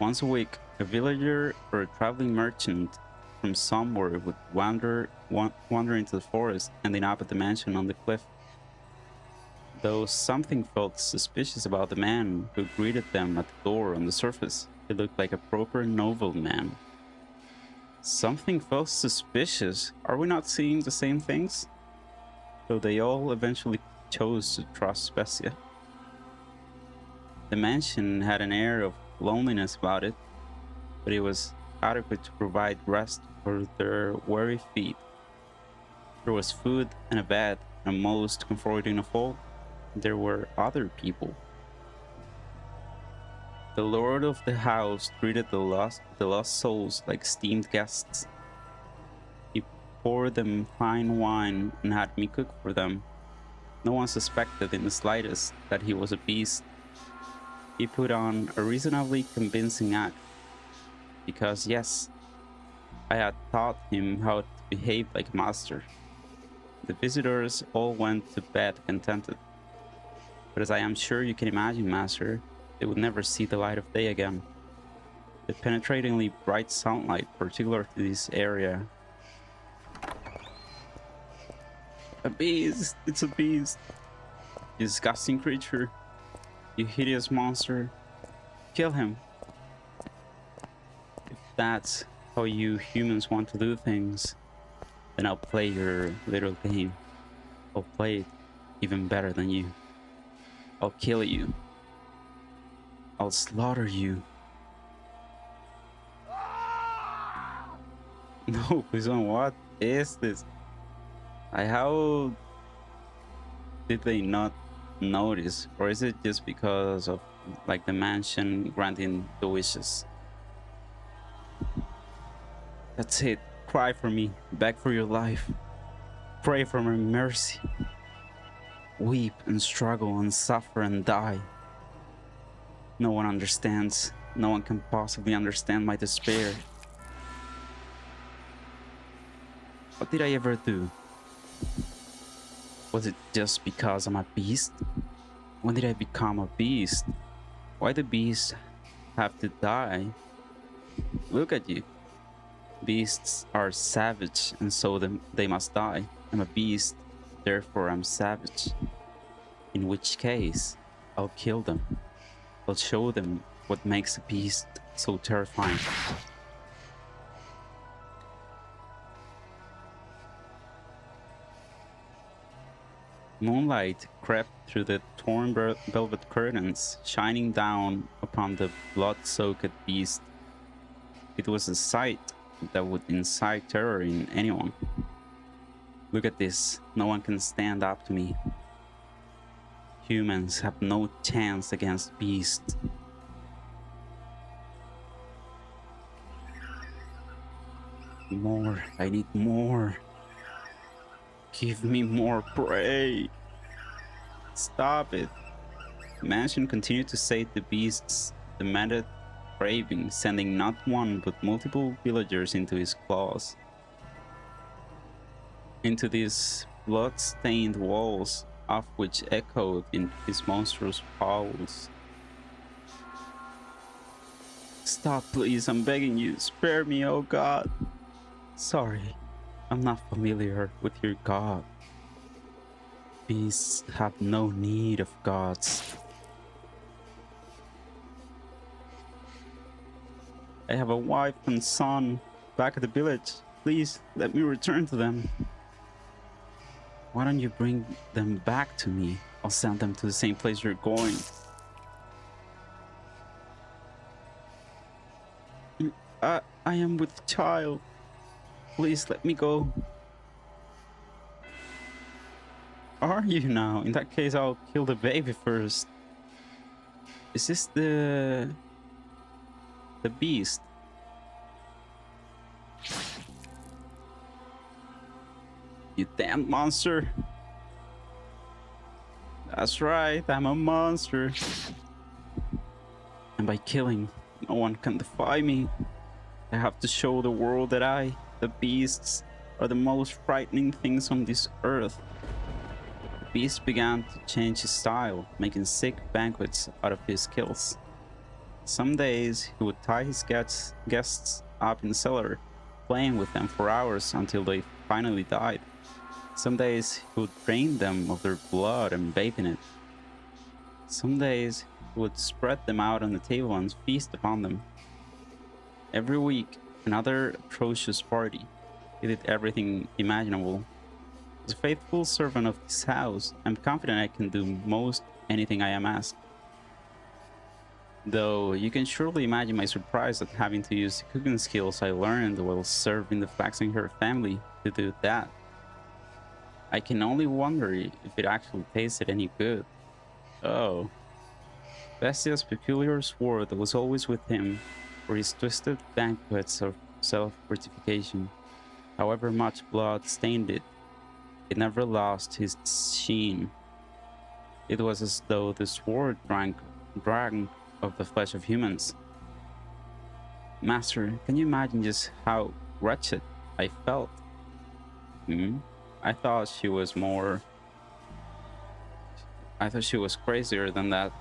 Once a week, a villager or a traveling merchant from somewhere would wander into the forest, ending up at the mansion on the cliff. Though something felt suspicious about the man who greeted them at the door on the surface, he looked like a proper nobleman. Something felt suspicious. Are we not seeing the same things? So they all eventually chose to trust Bestia. The mansion had an air of loneliness about it, but it was adequate to provide rest for their weary feet. There was food and a bed, and most comforting of all, there were other people. The lord of the house treated the lost souls like esteemed guests. He poured them fine wine and had me cook for them. No one suspected in the slightest that he was a beast. He put on a reasonably convincing act, because yes, I had taught him how to behave like a master. The visitors all went to bed contented. But as I am sure you can imagine, master, they would never see the light of day again. The penetratingly bright sunlight, particular to this area. A beast! It's a beast! You disgusting creature! You hideous monster! Kill him! If that's how you humans want to do things, then I'll play your little game. I'll play it even better than you. I'll kill you. I'll slaughter you. No, Quizon, what is this? How did they not notice? Or is it just because of like the mansion granting the wishes? That's it. Cry for me. Beg for your life. Pray for my mercy. Weep and struggle and suffer and die. No one understands. No one can possibly understand my despair. What did I ever do? Was it just because I'm a beast? When did I become a beast? Why do beasts have to die? Look at you. Beasts are savage, and so they must die. I'm a beast, therefore I'm savage. In which case, I'll kill them. I'll show them what makes a beast so terrifying. Moonlight crept through the torn velvet curtains, shining down upon the blood-soaked beast. It was a sight that would incite terror in anyone. Look at this. No one can stand up to me. Humans have no chance against beasts. More. I need more. Give me more prey. Stop it. The mansion continued to sate the beast's demanded craving, sending not one but multiple villagers into his claws. Into these blood-stained walls, of which echoed in his monstrous howls. Stop, please, I'm begging you. Spare me, oh God. Sorry, I'm not familiar with your God. Beasts have no need of gods. I have a wife and son back at the village. Please, let me return to them. Why don't you bring them back to me? I'll send them to the same place you're going. I am with child. Please let me go. Are you now? In that case, I'll kill the baby first. Is this the beast? You damn monster. That's right, I'm a monster. And by killing, no one can defy me. I have to show the world that I, the beasts, are the most frightening things on this earth. The beast began to change his style, making sick banquets out of his kills. Some days he would tie his guests up in the cellar, playing with them for hours until they finally died. Some days he would drain them of their blood and bathe in it. Some days he would spread them out on the table and feast upon them. Every week, another atrocious party. He did everything imaginable. As a faithful servant of this house, I'm confident I can do most anything I am asked. Though you can surely imagine my surprise at having to use the cooking skills I learned while serving the Flaxenherd family to do that. I can only wonder if it actually tasted any good. Oh. Bestia's peculiar sword that was always with him were his twisted banquets of self-gratification. However much blood stained it, it never lost its sheen. It was as though the sword drank of the flesh of humans. Master, can you imagine just how wretched I felt? I thought she was crazier than that.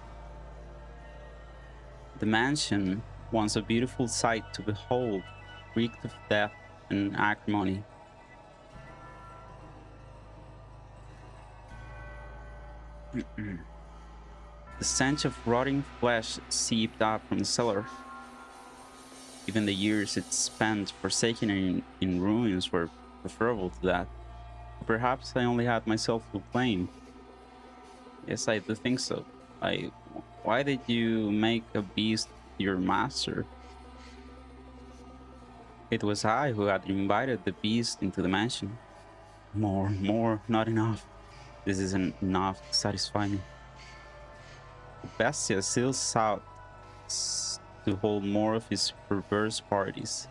The mansion, once a beautiful sight to behold, reeked of death and acrimony. The stench of rotting flesh seeped out from the cellar. Even the years it spent forsaken in ruins were preferable to that. Perhaps I only had myself to blame. Yes, I do think so. Why did you make a beast your master? It was I who had invited the beast into the mansion. More, more, not enough. This isn't enough to satisfy me. The bestia still sought to hold more of his perverse parties.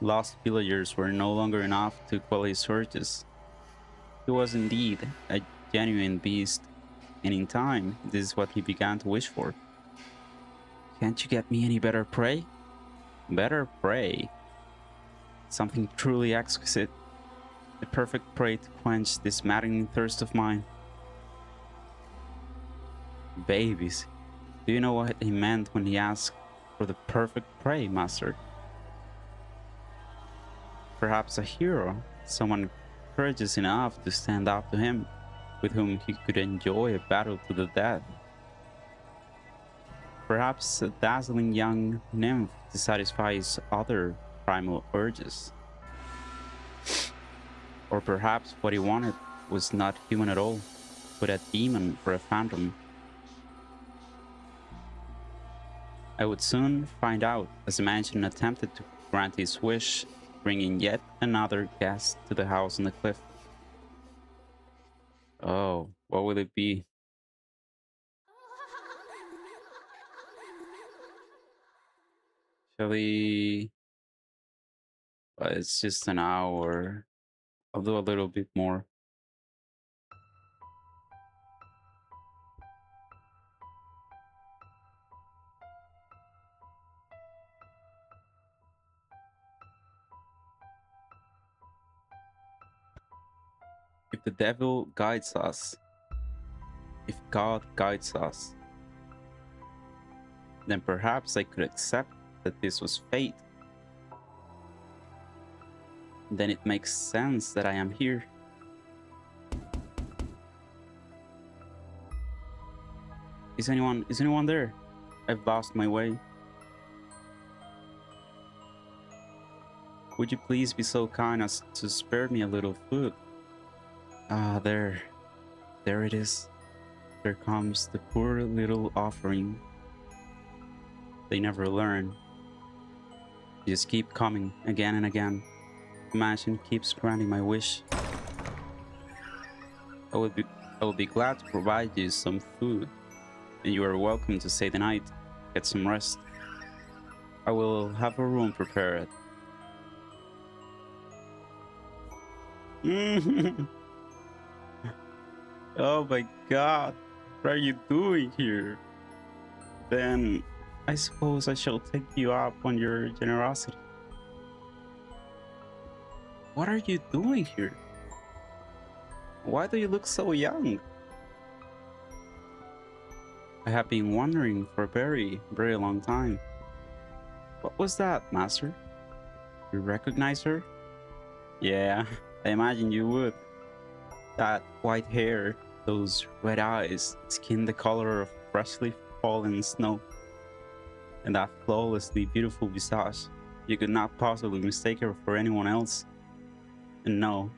Lost villagers were no longer enough to quell his urges. He was indeed a genuine beast, and in time, this is what he began to wish for. Can't you get me any better prey? Better prey? Something truly exquisite. The perfect prey to quench this maddening thirst of mine. Babies. Do you know what he meant when he asked for the perfect prey, master? Perhaps a hero, someone courageous enough to stand up to him, with whom he could enjoy a battle to the death. Perhaps a dazzling young nymph to satisfy his other primal urges. Or perhaps what he wanted was not human at all, but a demon or a phantom. I would soon find out as the mansion attempted to grant his wish, bringing yet another guest to the house on the cliff. Oh, what will it be? Actually, it's just an hour. I'll do a little bit more. If the devil guides us, if God guides us, then perhaps I could accept that this was fate. Then it makes sense that I am here. Is anyone there? I've lost my way. Would you please be so kind as to spare me a little food? Ah, there it is. There comes the poor little offering. They never learn. They just keep coming again and again. The mansion keeps granting my wish. I would be glad to provide you some food, and you are welcome to stay the night. Get some rest. I will have a room prepared. Oh my god, what are you doing here? Then I suppose I shall take you up on your generosity. What are you doing here? Why do you look so young? I have been wondering for a very, very long time. What was that, master? You recognize her? Yeah, I imagine you would. That white hair, those red eyes, skin the color of freshly fallen snow, and that flawlessly beautiful visage. You could not possibly mistake her for anyone else. And no,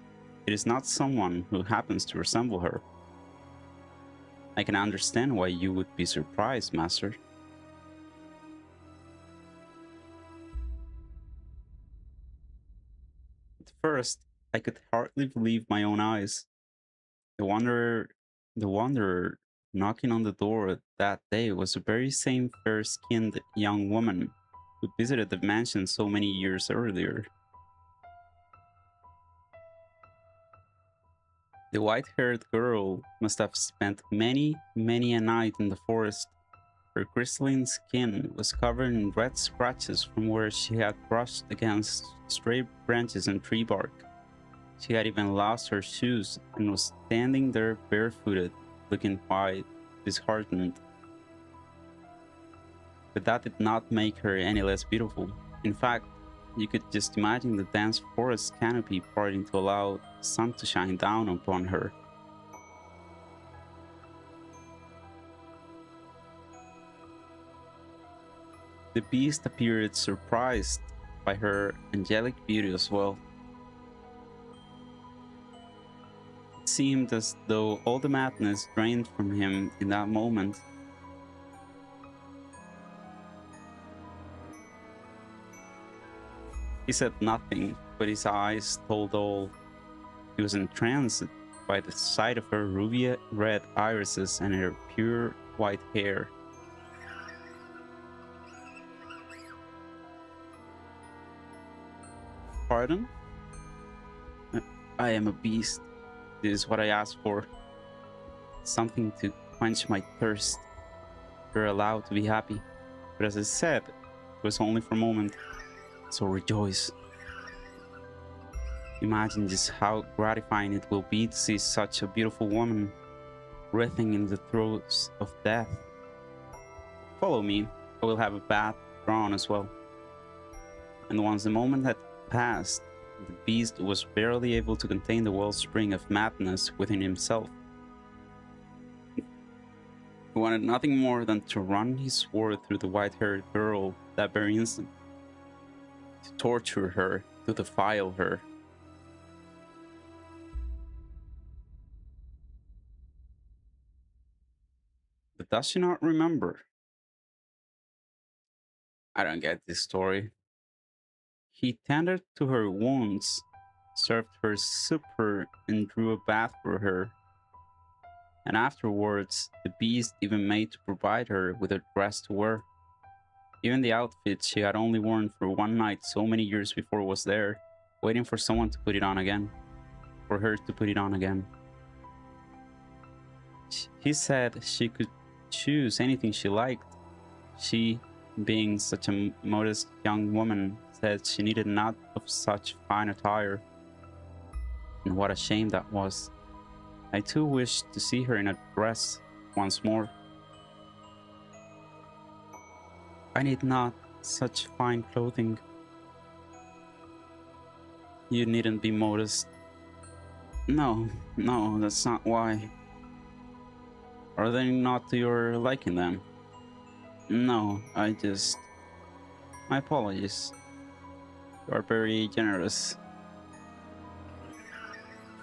it is not someone who happens to resemble her. I can understand why you would be surprised, master. At first, I could hardly believe my own eyes. The wanderer, the wanderer knocking on the door that day was the very same fair-skinned young woman who visited the mansion so many years earlier. The white-haired girl must have spent many, many a night in the forest. Her crystalline skin was covered in red scratches from where she had brushed against stray branches and tree bark. She had even lost her shoes and was standing there barefooted, looking quite disheartened. But that did not make her any less beautiful. In fact, you could just imagine the dense forest canopy parting to allow the sun to shine down upon her. The beast appeared surprised by her angelic beauty as well. It seemed as though all the madness drained from him in that moment. He said nothing, but his eyes told all. He was entranced by the sight of her ruby red irises and her pure white hair. Pardon? I am a beast. This is what I asked for. Something to quench my thirst. You're allowed to be happy. But as I said, it was only for a moment. So rejoice. Imagine just how gratifying it will be to see such a beautiful woman writhing in the throes of death. Follow me. I will have a bath drawn as well. And once the moment had passed, the beast was barely able to contain the wellspring of madness within himself. He wanted nothing more than to run his sword through the white-haired girl that very instant, to torture her, to defile her. But does she not remember? I don't get this story. He tended to her wounds, served her supper, and drew a bath for her. And afterwards, the beast even made to provide her with a dress to wear. Even the outfit she had only worn for one night so many years before was there, waiting for someone to put it on again. For her to put it on again. He said she could choose anything she liked. She, being such a modest young woman, said she needed not of such fine attire. And what a shame that was. I too wished to see her in a dress once more. I need not such fine clothing. You needn't be modest. No, that's not why. Are they not to your liking then? No, my apologies. You are very generous.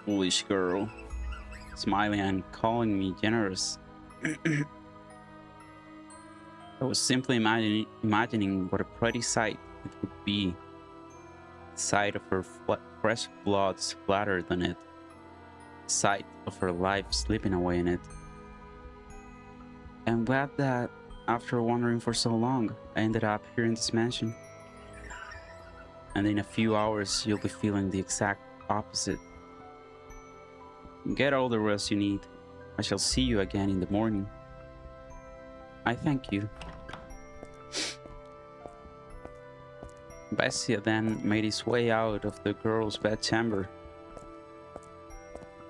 Foolish girl. Smiling and calling me generous. I was simply imagining what a pretty sight it would be. The sight of her fresh blood splattered on it. The sight of her life slipping away in it. I'm glad that, after wandering for so long, I ended up here in this mansion. And in a few hours, you'll be feeling the exact opposite. Get all the rest you need. I shall see you again in the morning. I thank you. Bessia then made his way out of the girl's bedchamber.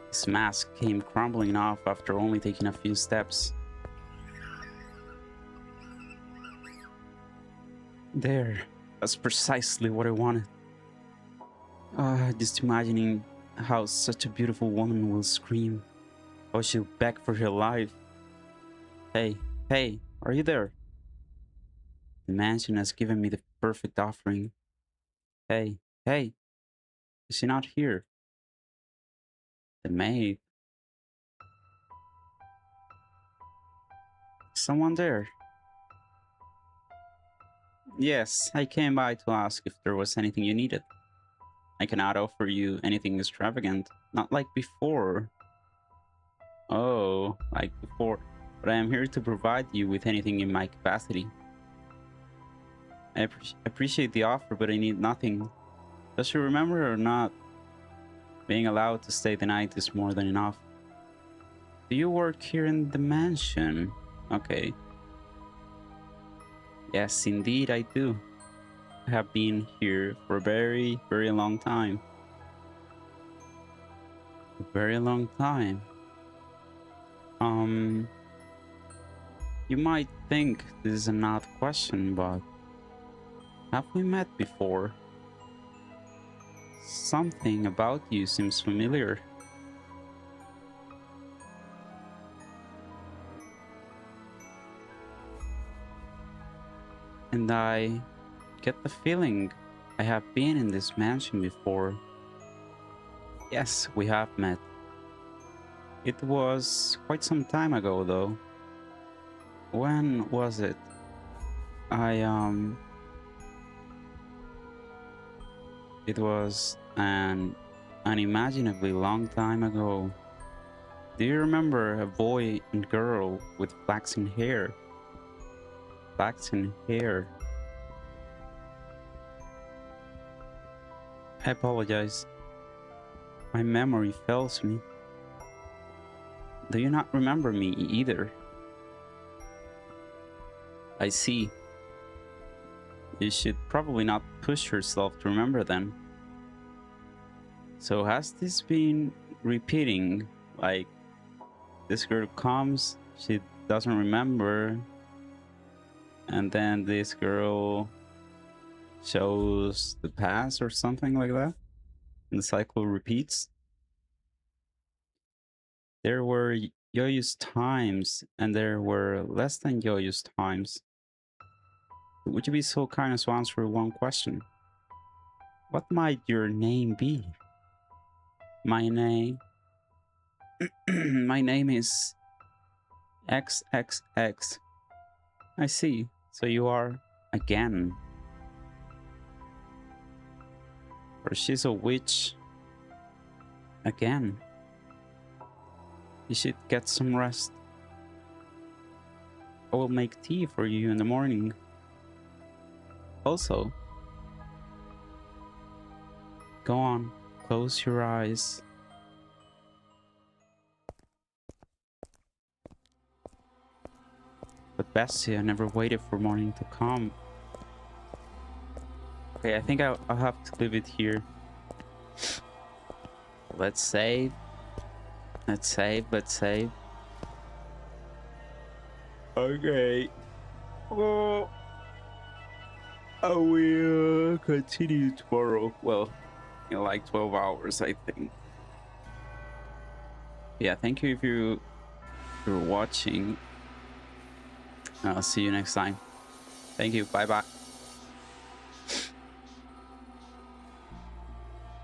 His mask came crumbling off after only taking a few steps. There, that's precisely what I wanted. Just imagining how such a beautiful woman will scream. How she'll beg for her life. Hey, are you there? The mansion has given me the perfect offering. Hey, is she not here? The maid. Someone there? Yes, I came by to ask if there was anything you needed. I cannot offer you anything extravagant, not like before. Oh, like before. But I am here to provide you with anything in my capacity. I appreciate the offer, but I need nothing. Does she remember or not? Being allowed to stay the night is more than enough. Do you work here in the mansion? Okay. Yes, indeed I do. I have been here for a very, very long time. A very long time. You might think this is an odd question, but have we met before? Something about you seems familiar. And I get the feeling I have been in this mansion before. Yes, we have met. It was quite some time ago, though. When was it? I It was an unimaginably long time ago. Do you remember a boy and girl with flaxen hair? Flaxen hair. I apologize. My memory fails me. Do you not remember me either? I see. You should probably not push yourself to remember then. So has this been repeating? Like, this girl comes, she doesn't remember, and then this girl shows the past or something like that, and the cycle repeats? There were joyous times, and there were less than joyous times. Would you be so kind as to answer one question? What might your name be? My name... My name is XXX. I see. So you are again. Or she's a witch. Again. You should get some rest. I will make tea for you in the morning. Also, go on, close your eyes. But Bessie, never waited for morning to come. Okay, I think I'll have to leave it here. Let's save. Let's save, let's save. Okay. Oh, I will continue tomorrow. Well, in like 12 hours, I think. Yeah, thank you if you're watching. I'll see you next time. Thank you. Bye bye.